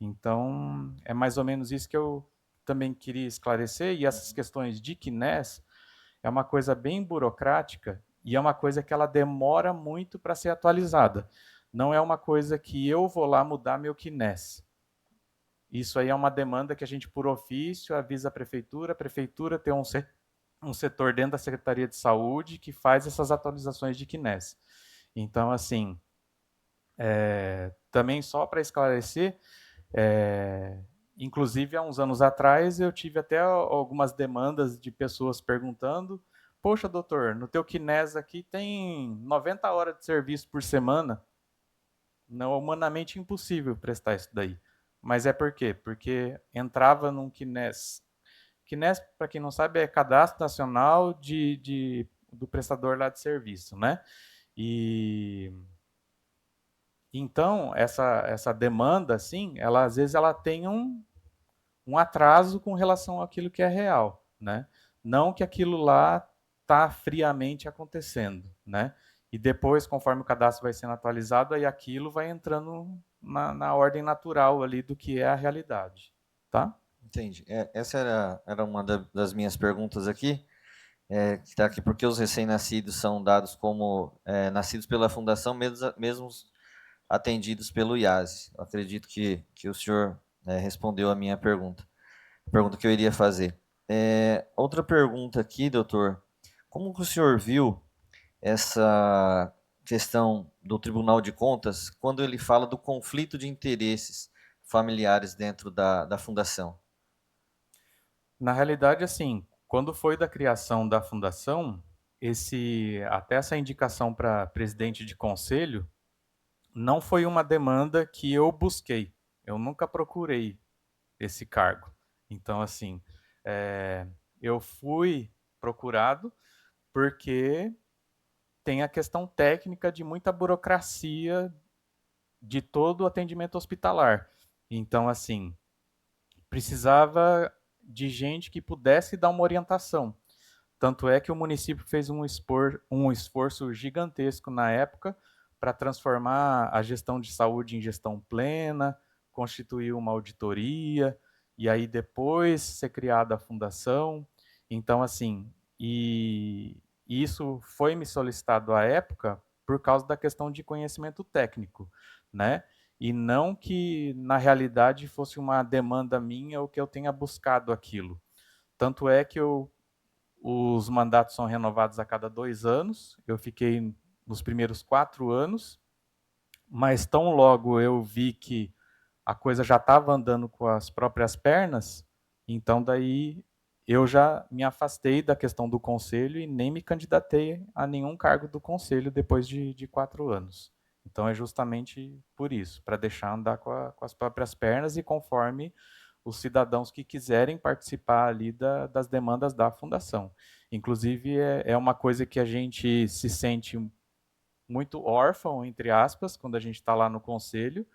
Então, é mais ou menos isso que eu também queria esclarecer, e essas questões de KNES é uma coisa bem burocrática e é uma coisa que ela demora muito para ser atualizada. Não é uma coisa que eu vou lá mudar meu KNES. Isso aí é uma demanda que a gente, por ofício, avisa a prefeitura tem um setor dentro da Secretaria de Saúde que faz essas atualizações de KNES. Então, assim, também só para esclarecer, inclusive, há uns anos atrás, eu tive até algumas demandas de pessoas perguntando, poxa, doutor, no teu KNES aqui tem 90 horas de serviço por semana. Não é humanamente impossível prestar isso daí. Mas é por quê? Porque entrava num KNES. KNES, para quem não sabe, é Cadastro Nacional do Prestador lá de Serviço, né? E então, essa demanda, assim, ela às vezes ela tem um atraso com relação àquilo que é real, né? Não que aquilo lá está friamente acontecendo, né? E depois, conforme o cadastro vai sendo atualizado, aí aquilo vai entrando na ordem natural ali do que é a realidade, tá? Entendi. Essa era uma das minhas perguntas aqui. Que está aqui, porque os recém-nascidos são dados como nascidos pela fundação, mesmo atendidos pelo IASE. Eu acredito que o senhor respondeu a minha pergunta. A pergunta que eu iria fazer. Outra pergunta aqui, doutor. Como que o senhor viu essa questão do Tribunal de Contas quando ele fala do conflito de interesses familiares dentro da fundação? Na realidade, assim, quando foi da criação da fundação, até essa indicação para presidente de conselho não foi uma demanda que eu busquei. Eu nunca procurei esse cargo. Então, assim, eu fui procurado porque tem a questão técnica de muita burocracia de todo o atendimento hospitalar. Então, assim, precisava de gente que pudesse dar uma orientação. Tanto é que o município fez um esforço gigantesco na época para transformar a gestão de saúde em gestão plena, constituir uma auditoria, e aí depois ser criada a fundação. Então, assim, e isso foi me solicitado à época por causa da questão de conhecimento técnico, né? E não que, na realidade, fosse uma demanda minha ou que eu tenha buscado aquilo. Tanto é que os mandatos são renovados a cada 2 anos. Eu fiquei nos primeiros 4 anos, mas tão logo eu vi que a coisa já estava andando com as próprias pernas, então daí eu já me afastei da questão do conselho e nem me candidatei a nenhum cargo do conselho depois de 4 anos. Então é justamente por isso, para deixar andar com as próprias pernas e conforme os cidadãos que quiserem participar ali das demandas da fundação. Inclusive, é uma coisa que a gente se sente muito órfão, entre aspas, quando a gente está lá no conselho,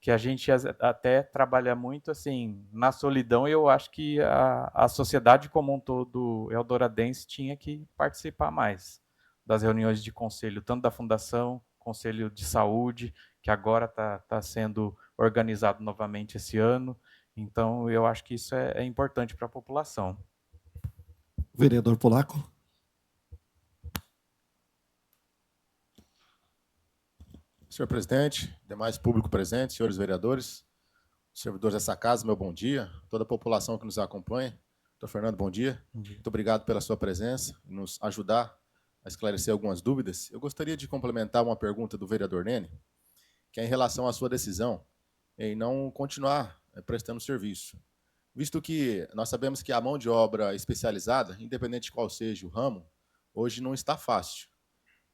que a gente até trabalha muito assim na solidão, e eu acho que a sociedade como um todo eldoradense tinha que participar mais das reuniões de conselho, tanto da fundação, conselho de saúde, que agora está sendo organizado novamente esse ano. Então, eu acho que isso é importante para a população. Vereador Polaco. Senhor presidente, demais público presente, senhores vereadores, servidores dessa casa, meu bom dia, toda a população que nos acompanha. Doutor Fernando, bom dia. Muito obrigado pela sua presença e nos ajudar a esclarecer algumas dúvidas. Eu gostaria de complementar uma pergunta do vereador Nene, que é em relação à sua decisão em não continuar prestando serviço. Visto que nós sabemos que a mão de obra especializada, independente de qual seja o ramo, hoje não está fácil.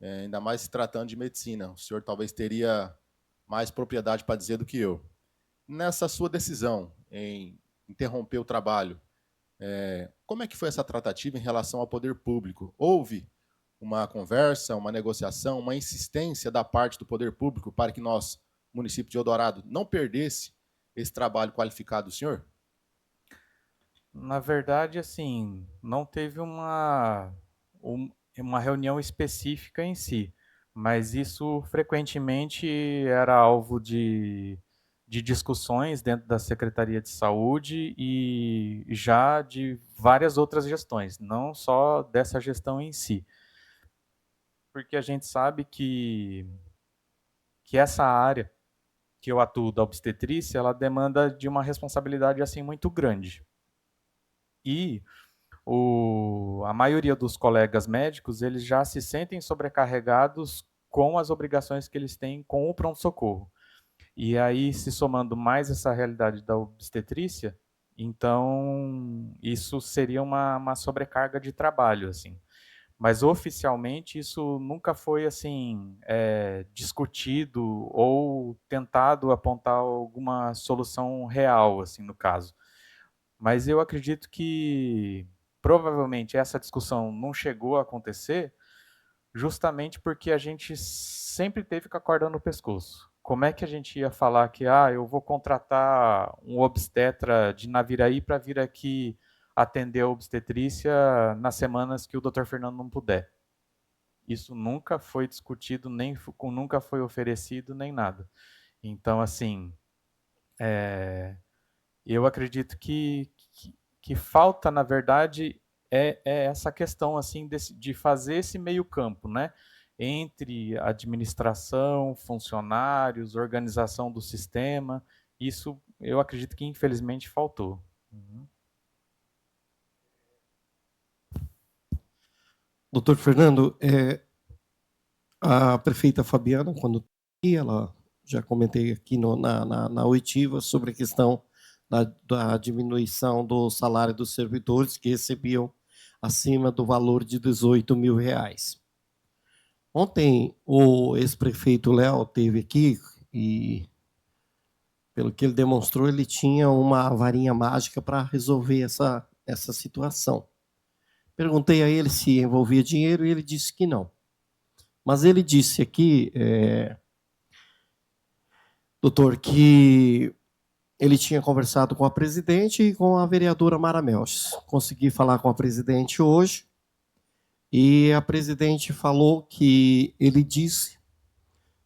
Ainda mais se tratando de medicina. O senhor talvez teria mais propriedade para dizer do que eu. Nessa sua decisão em interromper o trabalho, como é que foi essa tratativa em relação ao poder público? Houve uma conversa, uma negociação, uma insistência da parte do poder público para que nós, município de Eldorado, não perdesse esse trabalho qualificado do senhor? Na verdade, assim, não teve uma reunião específica em si, mas isso frequentemente era alvo de discussões dentro da Secretaria de Saúde e já de várias outras gestões, não só dessa gestão em si. Porque a gente sabe que essa área que eu atuo da obstetrícia, ela demanda de uma responsabilidade assim muito grande. E a maioria dos colegas médicos, eles já se sentem sobrecarregados com as obrigações que eles têm com o pronto-socorro. E aí, se somando mais essa realidade da obstetrícia, então isso seria uma sobrecarga de trabalho, assim. Mas oficialmente isso nunca foi assim discutido ou tentado apontar alguma solução real, assim, no caso. Mas eu acredito que provavelmente essa discussão não chegou a acontecer justamente porque a gente sempre teve com a corda no pescoço. Como é que a gente ia falar que eu vou contratar um obstetra de Naviraí para vir aqui atender a obstetrícia nas semanas que o Dr. Fernando não puder? Isso nunca foi discutido, nunca foi oferecido, nem nada. Então, assim, eu acredito que falta, na verdade, é essa questão assim de fazer esse meio campo, né? Entre administração, funcionários, organização do sistema. Isso eu acredito que infelizmente faltou. Doutor Fernando, a prefeita Fabiana, quando ela já comentei aqui na oitiva sobre a questão da diminuição do salário dos servidores que recebiam acima do valor de R$18 mil. Ontem, o ex-prefeito Léo esteve aqui e, pelo que ele demonstrou, ele tinha uma varinha mágica para resolver essa situação. Perguntei a ele se envolvia dinheiro e ele disse que não. Mas ele disse aqui, doutor, que ele tinha conversado com a presidente e com a vereadora Mara Melches. Consegui falar com a presidente hoje e a presidente falou que ele disse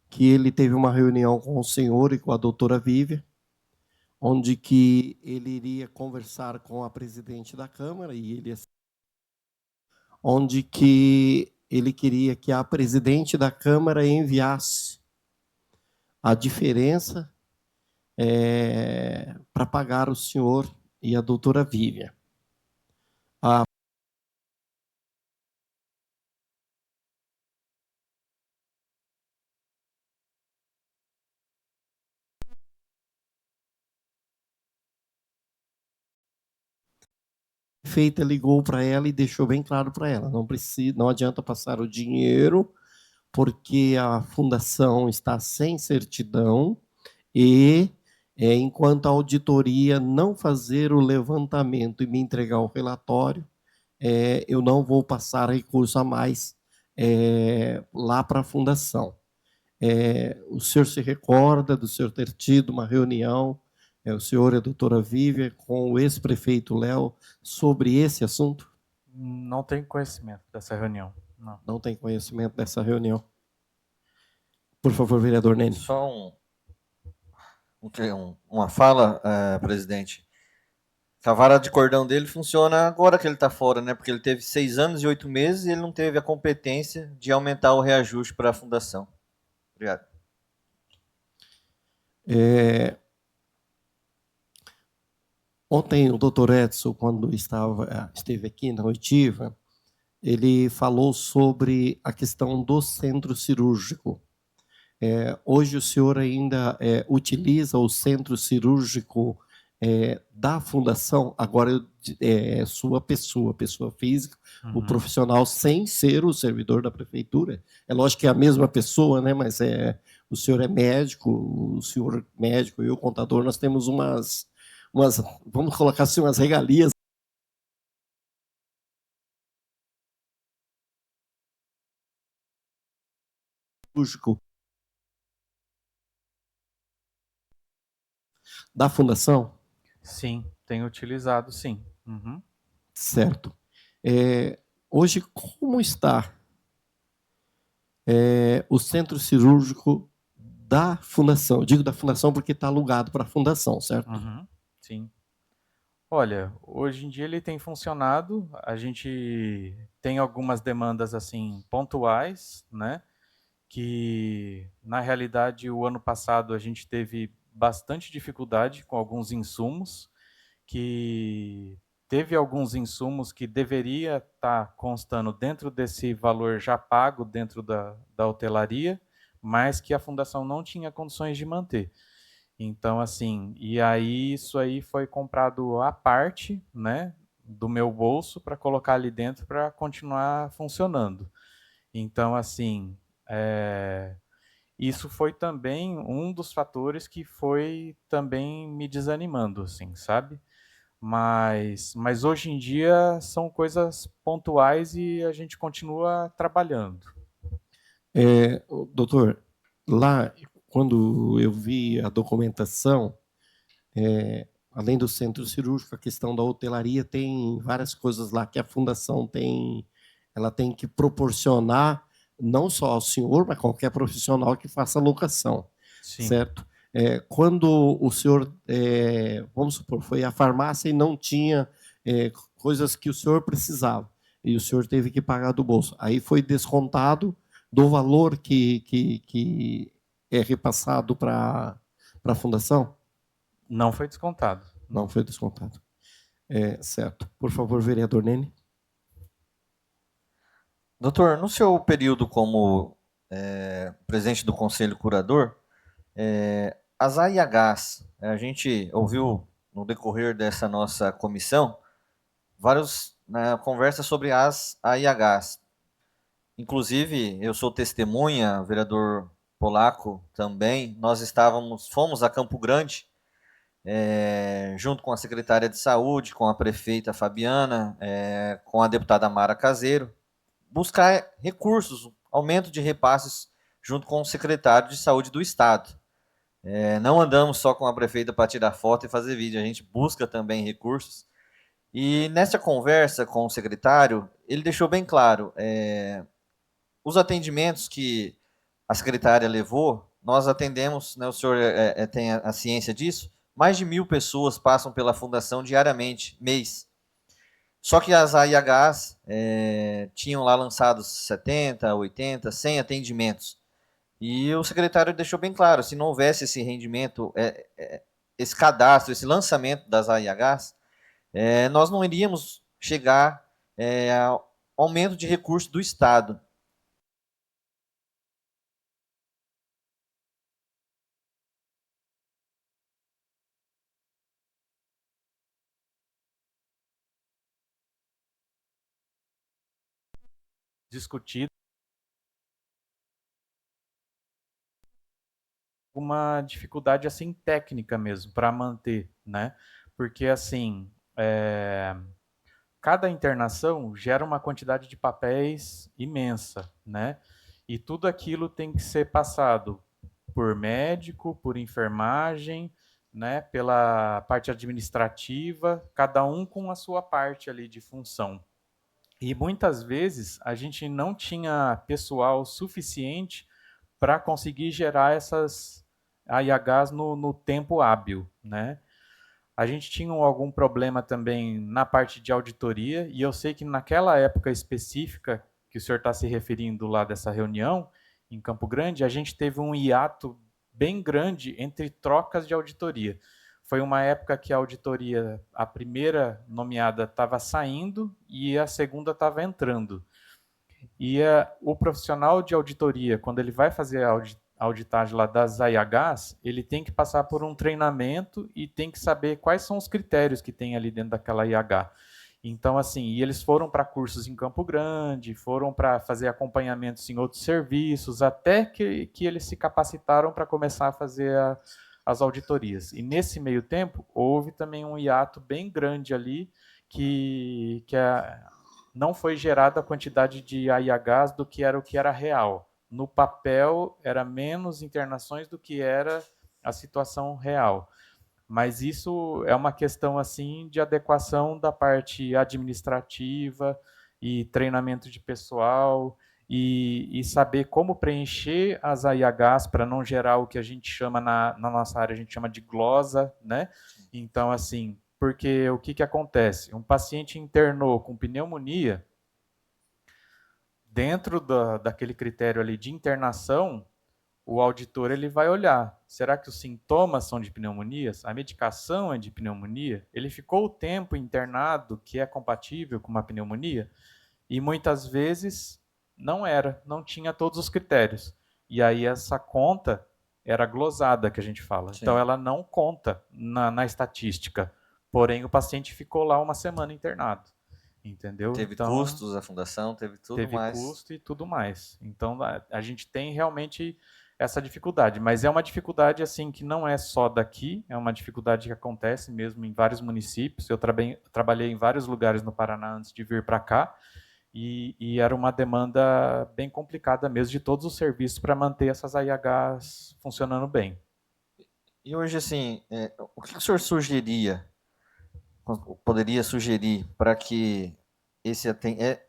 que ele teve uma reunião com o senhor e com a doutora Vívia, onde que ele iria conversar com a presidente da Câmara e onde que ele queria que a presidente da Câmara enviasse a diferença para pagar o senhor e a doutora Vívia. prefeita ligou para ela e deixou bem claro para ela, não precisa, não adianta passar o dinheiro, porque a fundação está sem certidão e, enquanto a auditoria não fazer o levantamento e me entregar o relatório, eu não vou passar recurso a mais lá para a fundação. O senhor se recorda do senhor ter tido uma reunião, o senhor e a doutora Vívia, com o ex-prefeito Léo, sobre esse assunto? Não tenho conhecimento dessa reunião, não. Não tem conhecimento dessa reunião. Por favor, vereador Nene. Só uma fala, presidente. A vara de cordão dele funciona agora que ele está fora, né? Porque ele teve 6 anos e 8 meses e ele não teve a competência de aumentar o reajuste para a fundação. Obrigado. Ontem o doutor Edson, quando esteve aqui na oitiva, ele falou sobre a questão do centro cirúrgico. Hoje o senhor ainda utiliza o centro cirúrgico da fundação, agora sua pessoa física, o profissional, sem ser o servidor da prefeitura. É lógico que é a mesma pessoa, né? Mas o senhor é médico, o senhor médico e o contador, nós temos umas vamos colocar assim, umas regalias cirúrgico da fundação? Sim, tenho utilizado, sim. Uhum. Certo. Hoje, como está o centro cirúrgico da fundação? Eu digo da fundação porque está alugado para a fundação, certo? Uhum. Sim. Olha, hoje em dia ele tem funcionado, a gente tem algumas demandas assim pontuais, né? Que na realidade o ano passado a gente teve bastante dificuldade com alguns insumos, que teve alguns insumos que deveria estar constando dentro desse valor já pago dentro da hotelaria, mas que a fundação não tinha condições de manter. Então, assim, e aí isso aí foi comprado à parte, né, do meu bolso para colocar ali dentro para continuar funcionando. Então, assim, isso foi também um dos fatores que foi também me desanimando, assim, sabe? Mas hoje em dia são coisas pontuais e a gente continua trabalhando. Doutor, lá, quando eu vi a documentação, além do centro cirúrgico, a questão da hotelaria, tem várias coisas lá que a fundação ela tem que proporcionar, não só ao senhor, mas qualquer profissional que faça locação, Sim. certo? Quando o senhor, vamos supor, foi à farmácia e não tinha coisas que o senhor precisava, e o senhor teve que pagar do bolso, aí foi descontado do valor que é repassado para a fundação? Não foi descontado. Não foi descontado. Certo. Por favor, vereador Nene. Doutor, no seu período como presidente do Conselho Curador, as AIHs, a gente ouviu no decorrer dessa nossa comissão várias conversas sobre as AIHs. Inclusive, eu sou testemunha, vereador Polaco também, nós fomos a Campo Grande, junto com a secretária de saúde, com a prefeita Fabiana, com a deputada Mara Caseiro, buscar recursos, aumento de repasses junto com o secretário de saúde do estado. Não andamos só com a prefeita para tirar foto e fazer vídeo, a gente busca também recursos. E nessa conversa com o secretário, ele deixou bem claro, os atendimentos que a secretária levou, nós atendemos, né, o senhor tem a ciência disso, mais de 1.000 pessoas passam pela fundação diariamente, mês. Só que as AIHs tinham lá lançados 70, 80, 100 atendimentos. E o secretário deixou bem claro, se não houvesse esse rendimento, esse cadastro, esse lançamento das AIHs, nós não iríamos chegar ao aumento de recursos do Estado. discutido uma dificuldade assim técnica mesmo para manter, né? Porque assim, cada internação gera uma quantidade de papéis imensa, né? E tudo aquilo tem que ser passado por médico, por enfermagem, né? Pela parte administrativa, cada um com a sua parte ali de função. E muitas vezes a gente não tinha pessoal suficiente para conseguir gerar essas AIHs no tempo hábil, né? A gente tinha algum problema também na parte de auditoria, e eu sei que naquela época específica que o senhor está se referindo lá dessa reunião, em Campo Grande, a gente teve um hiato bem grande entre trocas de auditoria. Foi uma época que a auditoria, a primeira nomeada estava saindo e a segunda estava entrando. E o profissional de auditoria, quando ele vai fazer a auditagem lá das AIHs, ele tem que passar por um treinamento e tem que saber quais são os critérios que tem ali dentro daquela AIH. Então, assim, e eles foram para cursos em Campo Grande, foram para fazer acompanhamentos em outros serviços, até que eles se capacitaram para começar a fazer as auditorias. E nesse meio tempo, houve também um hiato bem grande ali, que não foi gerada a quantidade de AIHs do que era real. No papel, era menos internações do que era a situação real. Mas isso é uma questão assim de adequação da parte administrativa e treinamento de pessoal e saber como preencher as AIHs para não gerar o que a gente chama na nossa área, a gente chama de glosa, né? Então, assim, porque o que acontece? Um paciente internou com pneumonia, dentro daquele critério ali de internação, o auditor ele vai olhar, será que os sintomas são de pneumonias? A medicação é de pneumonia? Ele ficou o tempo internado que é compatível com uma pneumonia? E muitas vezes não tinha todos os critérios. E aí essa conta era glosada, que a gente fala. Sim. Então ela não conta na estatística. Porém, o paciente ficou lá uma semana internado. Entendeu? Teve então, custos, a fundação, teve tudo mais. Teve custo e tudo mais. Então a gente tem realmente essa dificuldade, mas é uma dificuldade assim que não é só daqui, é uma dificuldade que acontece mesmo em vários municípios. Eu trabalhei em vários lugares no Paraná antes de vir para cá, e era uma demanda bem complicada mesmo de todos os serviços para manter essas AIHs funcionando bem. E hoje, assim, o que o senhor poderia sugerir para que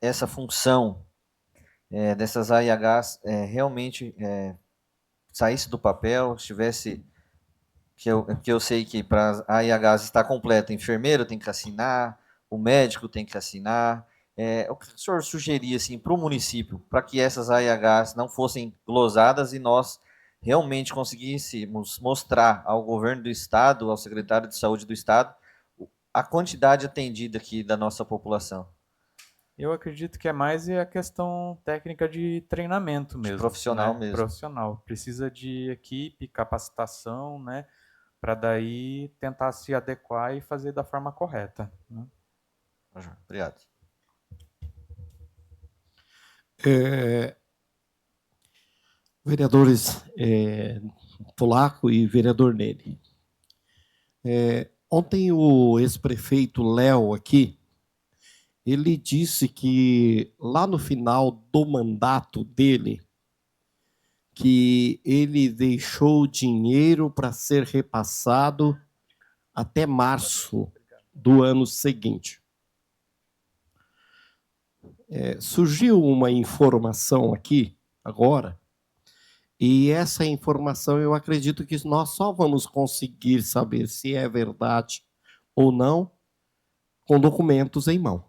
essa função dessas AIHs realmente saísse do papel, estivesse, que eu sei que para as AIHs estar completa, o enfermeiro tem que assinar, o médico tem que assinar. O que o senhor sugeria assim, para o município, para que essas AIHs não fossem glosadas e nós realmente conseguíssemos mostrar ao governo do estado, ao secretário de saúde do estado, a quantidade atendida aqui da nossa população? Eu acredito que é mais a questão técnica de treinamento mesmo. Profissional né? mesmo. Profissional. Precisa de equipe, capacitação, né? Para daí tentar se adequar e fazer da forma correta. Né? Obrigado. Vereadores Polaco e vereador Nele. Ontem o ex-prefeito Léo aqui, ele disse que lá no final do mandato dele, que ele deixou dinheiro para ser repassado até março do ano seguinte. Surgiu uma informação aqui, agora, e essa informação eu acredito que nós só vamos conseguir saber se é verdade ou não com documentos em mão.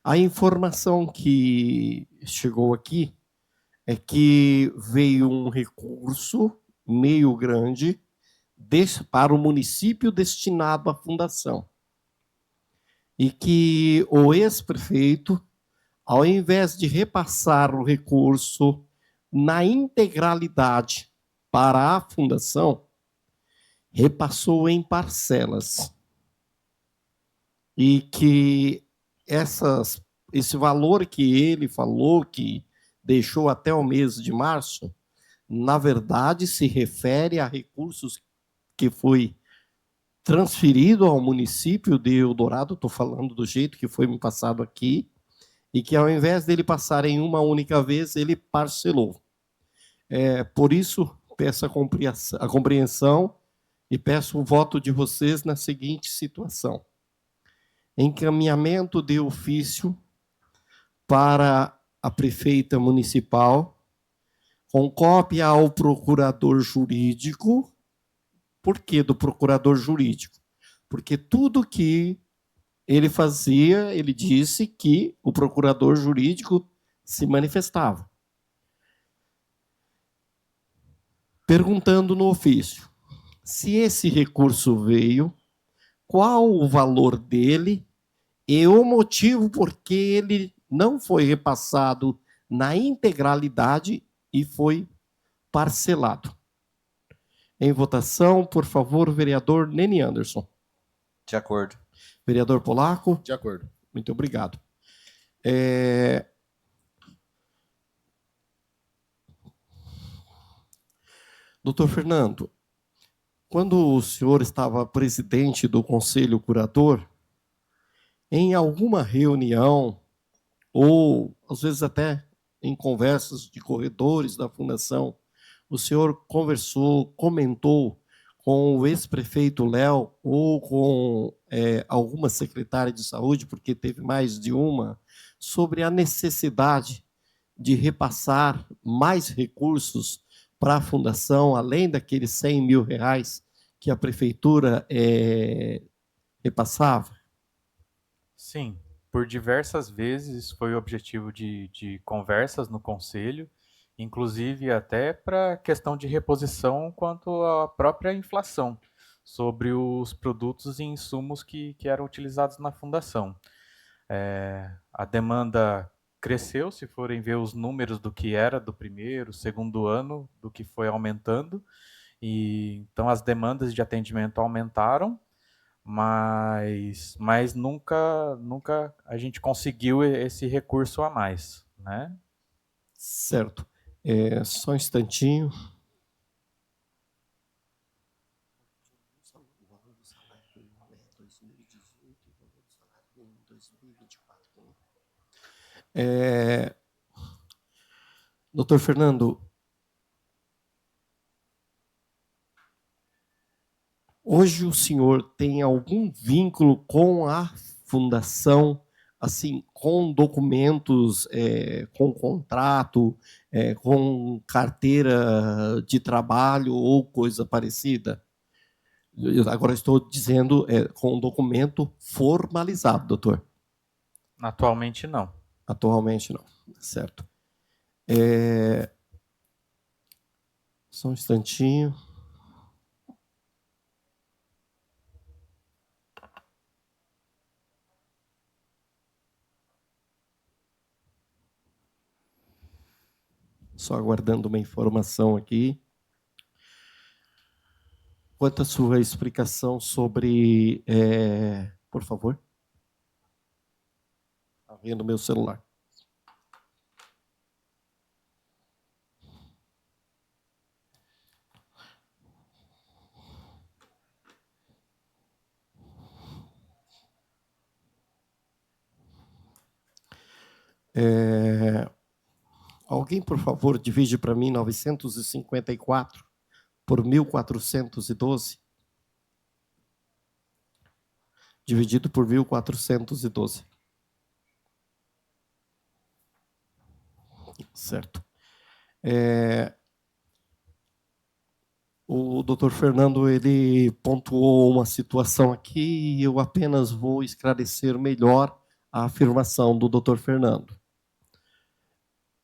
A informação que chegou aqui é que veio um recurso meio grande para o município destinado à fundação. E que o ex-prefeito, ao invés de repassar o recurso na integralidade para a fundação, repassou em parcelas. E que esse valor que ele falou que deixou até o mês de março, na verdade, se refere a recursos que foi transferido ao município de Eldorado, estou falando do jeito que foi me passado aqui, e que ao invés dele passar em uma única vez, ele parcelou. Por isso, peço a compreensão e peço o voto de vocês na seguinte situação. Encaminhamento de ofício para a prefeita municipal, com cópia ao procurador jurídico. Por que do procurador jurídico? Porque tudo que ele fazia, ele disse que o procurador jurídico se manifestava. Perguntando no ofício, se esse recurso veio, qual o valor dele e o motivo por que ele não foi repassado na integralidade e foi parcelado. Em votação, por favor, vereador Neni Anderson. De acordo. Vereador Polaco. De acordo. Muito obrigado. Doutor Fernando, quando o senhor estava presidente do Conselho Curador, em alguma reunião, ou às vezes até em conversas de corredores da Fundação, o senhor conversou, comentou com o ex-prefeito Léo ou com alguma secretária de saúde, porque teve mais de uma, sobre a necessidade de repassar mais recursos para a Fundação, além daqueles 100 mil reais que a prefeitura repassava? Sim, por diversas vezes foi o objetivo de conversas no Conselho, inclusive até para questão de reposição quanto à própria inflação, sobre os produtos e insumos que eram utilizados na Fundação. A demanda cresceu, se forem ver os números do que era do primeiro, segundo ano, do que foi aumentando, e então as demandas de atendimento aumentaram, mas nunca a gente conseguiu esse recurso a mais, né? Certo. Só um instantinho. Doutor Fernando, hoje o senhor tem algum vínculo com a Fundação, assim, com documentos, com contrato, com carteira de trabalho ou coisa parecida? Agora estou dizendo com um documento formalizado, doutor. Atualmente não. Atualmente não, certo. Só um instantinho. Só aguardando uma informação aqui. Quanto à sua explicação sobre... por favor. Está vendo meu celular. Alguém, por favor, divide para mim 954 por 1.412. Dividido por 1.412. Certo. O doutor Fernando, ele pontuou uma situação aqui e eu apenas vou esclarecer melhor a afirmação do doutor Fernando.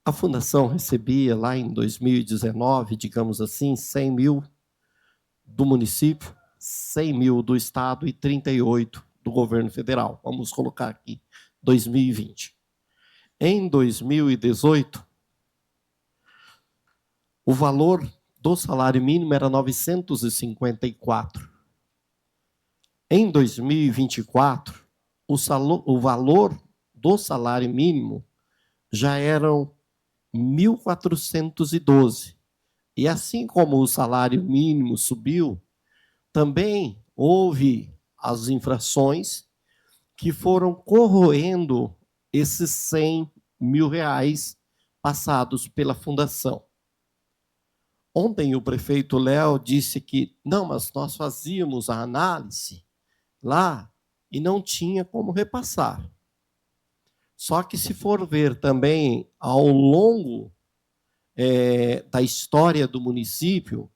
A Fundação recebia lá em 2019, digamos assim, 100 mil do município, 100 mil do Estado e 38 do governo federal. Vamos colocar aqui 2020. Em 2018, o valor do salário mínimo era 954. Em 2024, o valor do salário mínimo já eram 1.412. E assim como o salário mínimo subiu, também houve as infrações que foram corroendo esses 100 mil reais passados pela fundação. Ontem o prefeito Léo disse que, não, mas nós fazíamos a análise lá e não tinha como repassar. Só que se for ver também ao longo da história do município,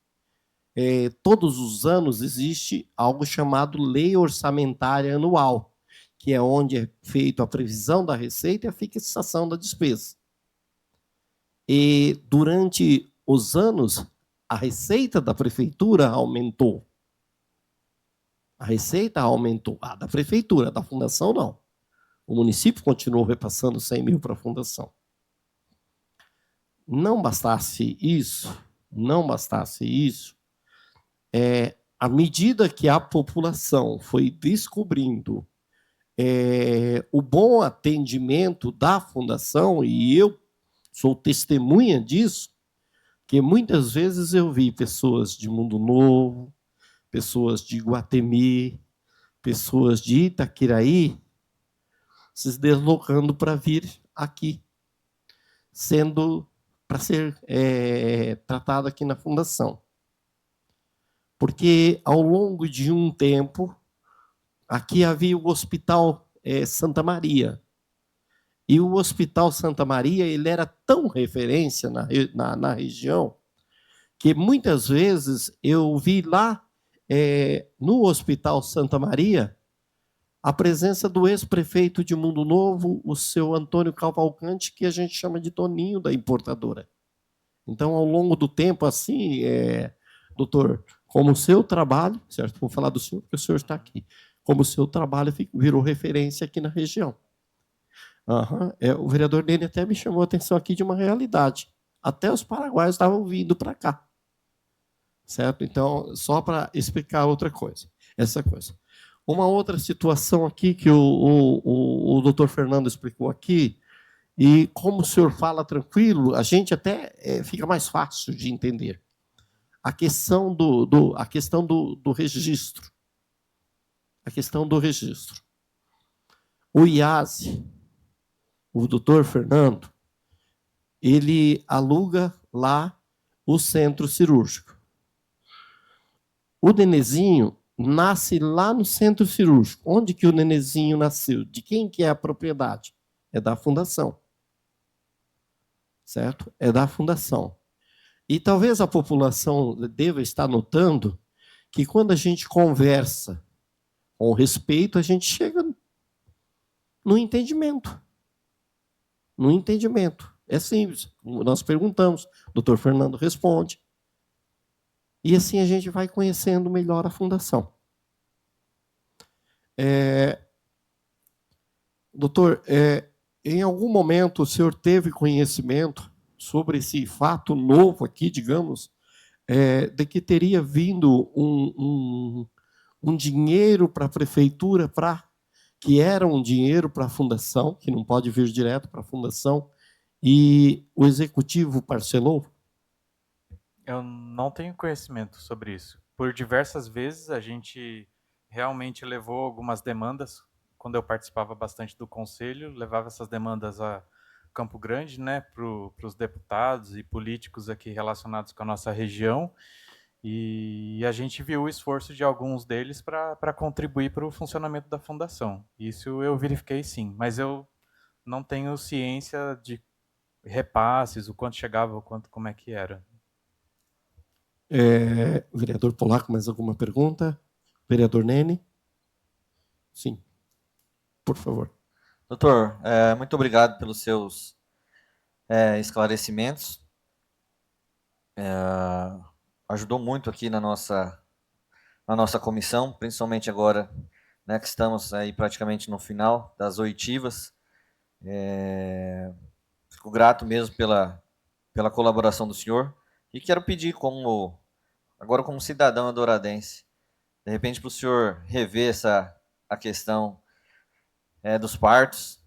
todos os anos existe algo chamado Lei Orçamentária Anual, que é onde é feita a previsão da receita e a fixação da despesa. E durante os anos, a receita da prefeitura aumentou. A receita aumentou. A da prefeitura, da fundação, não. O município continuou repassando 100 mil para a fundação. Não bastasse isso, à medida que a população foi descobrindo o bom atendimento da fundação, e eu sou testemunha disso, que muitas vezes eu vi pessoas de Mundo Novo, pessoas de Iguatemi, pessoas de Itaquiraí, se deslocando para vir aqui, para ser tratado aqui na fundação. Porque, ao longo de um tempo, aqui havia o Hospital Santa Maria. E o Hospital Santa Maria ele era tão referência na região que, muitas vezes, eu vi lá, no Hospital Santa Maria, a presença do ex-prefeito de Mundo Novo, o seu Antônio Cavalcante, que a gente chama de Toninho da importadora. Então, ao longo do tempo, assim, doutor, como o seu trabalho, certo? Vou falar do senhor, porque o senhor está aqui. Como o seu trabalho virou referência aqui na região. O vereador Nene até me chamou a atenção aqui de uma realidade. Até os paraguaios estavam vindo para cá. Certo? Então, só para explicar outra coisa. Essa coisa. Uma outra situação aqui que o doutor Fernando explicou aqui, e como o senhor fala tranquilo, a gente até fica mais fácil de entender. A questão do registro. A questão do registro. O IASE, o doutor Fernando, ele aluga lá o centro cirúrgico. O Nenezinho nasce lá no centro cirúrgico. Onde que o Nenezinho nasceu? De quem que é a propriedade? É da fundação. Certo? É da fundação. E talvez a população deva estar notando que quando a gente conversa com respeito, a gente chega no entendimento. No entendimento. É simples. Nós perguntamos, o doutor Fernando responde. E assim a gente vai conhecendo melhor a fundação. Doutor, em algum momento o senhor teve conhecimento sobre esse fato novo aqui, digamos, de que teria vindo um dinheiro para a prefeitura, que era um dinheiro para a fundação, que não pode vir direto para a fundação, e o executivo parcelou? Eu não tenho conhecimento sobre isso. Por diversas vezes a gente realmente levou algumas demandas, quando eu participava bastante do conselho, levava essas demandas a Campo Grande, né, para os deputados e políticos aqui relacionados com a nossa região, e a gente viu o esforço de alguns deles para contribuir para o funcionamento da fundação. Isso eu verifiquei sim, mas eu não tenho ciência de repasses, o quanto chegava, como é que era. Vereador Polaco, mais alguma pergunta? Vereador Nene? Sim, por favor. Doutor, muito obrigado pelos seus esclarecimentos. Ajudou muito aqui na nossa comissão, principalmente agora, né, que estamos aí praticamente no final das oitivas. Fico grato mesmo pela colaboração do senhor e quero pedir, agora como cidadão adoradense, de repente para o senhor rever a questão dos partos,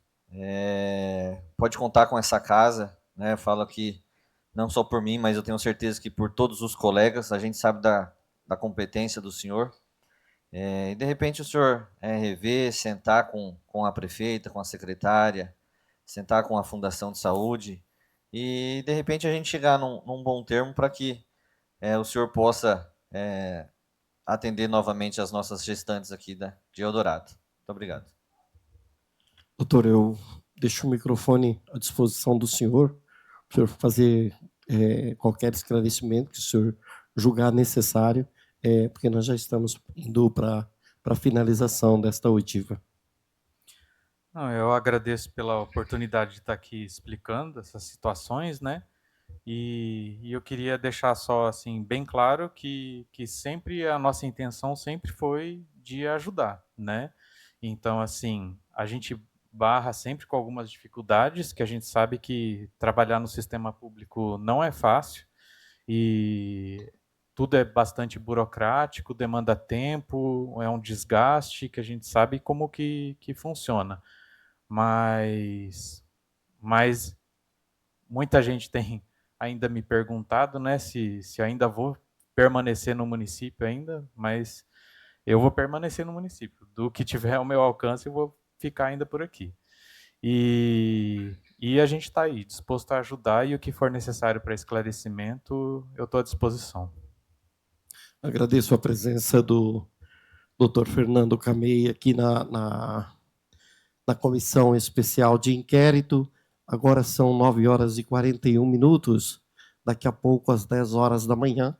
Pode contar com essa casa, né? Falo aqui não só por mim, mas eu tenho certeza que por todos os colegas. A gente sabe da competência do senhor. E de repente o senhor rever, sentar com a prefeita, com a secretária, sentar com a Fundação de Saúde e de repente a gente chegar num bom termo para que o senhor possa atender novamente as nossas gestantes aqui de Eldorado. Muito obrigado. Doutor, eu deixo o microfone à disposição do senhor, para o senhor fazer qualquer esclarecimento que o senhor julgar necessário, porque nós já estamos indo para a finalização desta oitiva. Não, eu agradeço pela oportunidade de estar aqui explicando essas situações, né? E eu queria deixar só assim bem claro que sempre a nossa intenção sempre foi de ajudar, né? Então, assim, a gente barra sempre com algumas dificuldades, que a gente sabe que trabalhar no sistema público não é fácil e tudo é bastante burocrático, demanda tempo, é um desgaste que a gente sabe como que funciona. Mas muita gente tem ainda me perguntado, né, se ainda vou permanecer no município ainda, mas eu vou permanecer no município. Do que tiver ao meu alcance, eu vou ficar ainda por aqui. E a gente está aí, disposto a ajudar, e o que for necessário para esclarecimento, eu estou à disposição. Agradeço a presença do Dr. Fernando Camei aqui na comissão especial de inquérito. Agora são 9h41. Daqui a pouco, às 10h da manhã,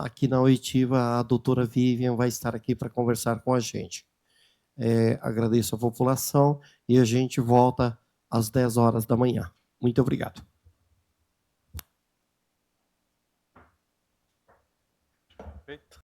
aqui na oitiva, a doutora Vivian vai estar aqui para conversar com a gente. Agradeço a população e a gente volta às 10h da manhã. Muito obrigado. Perfeito.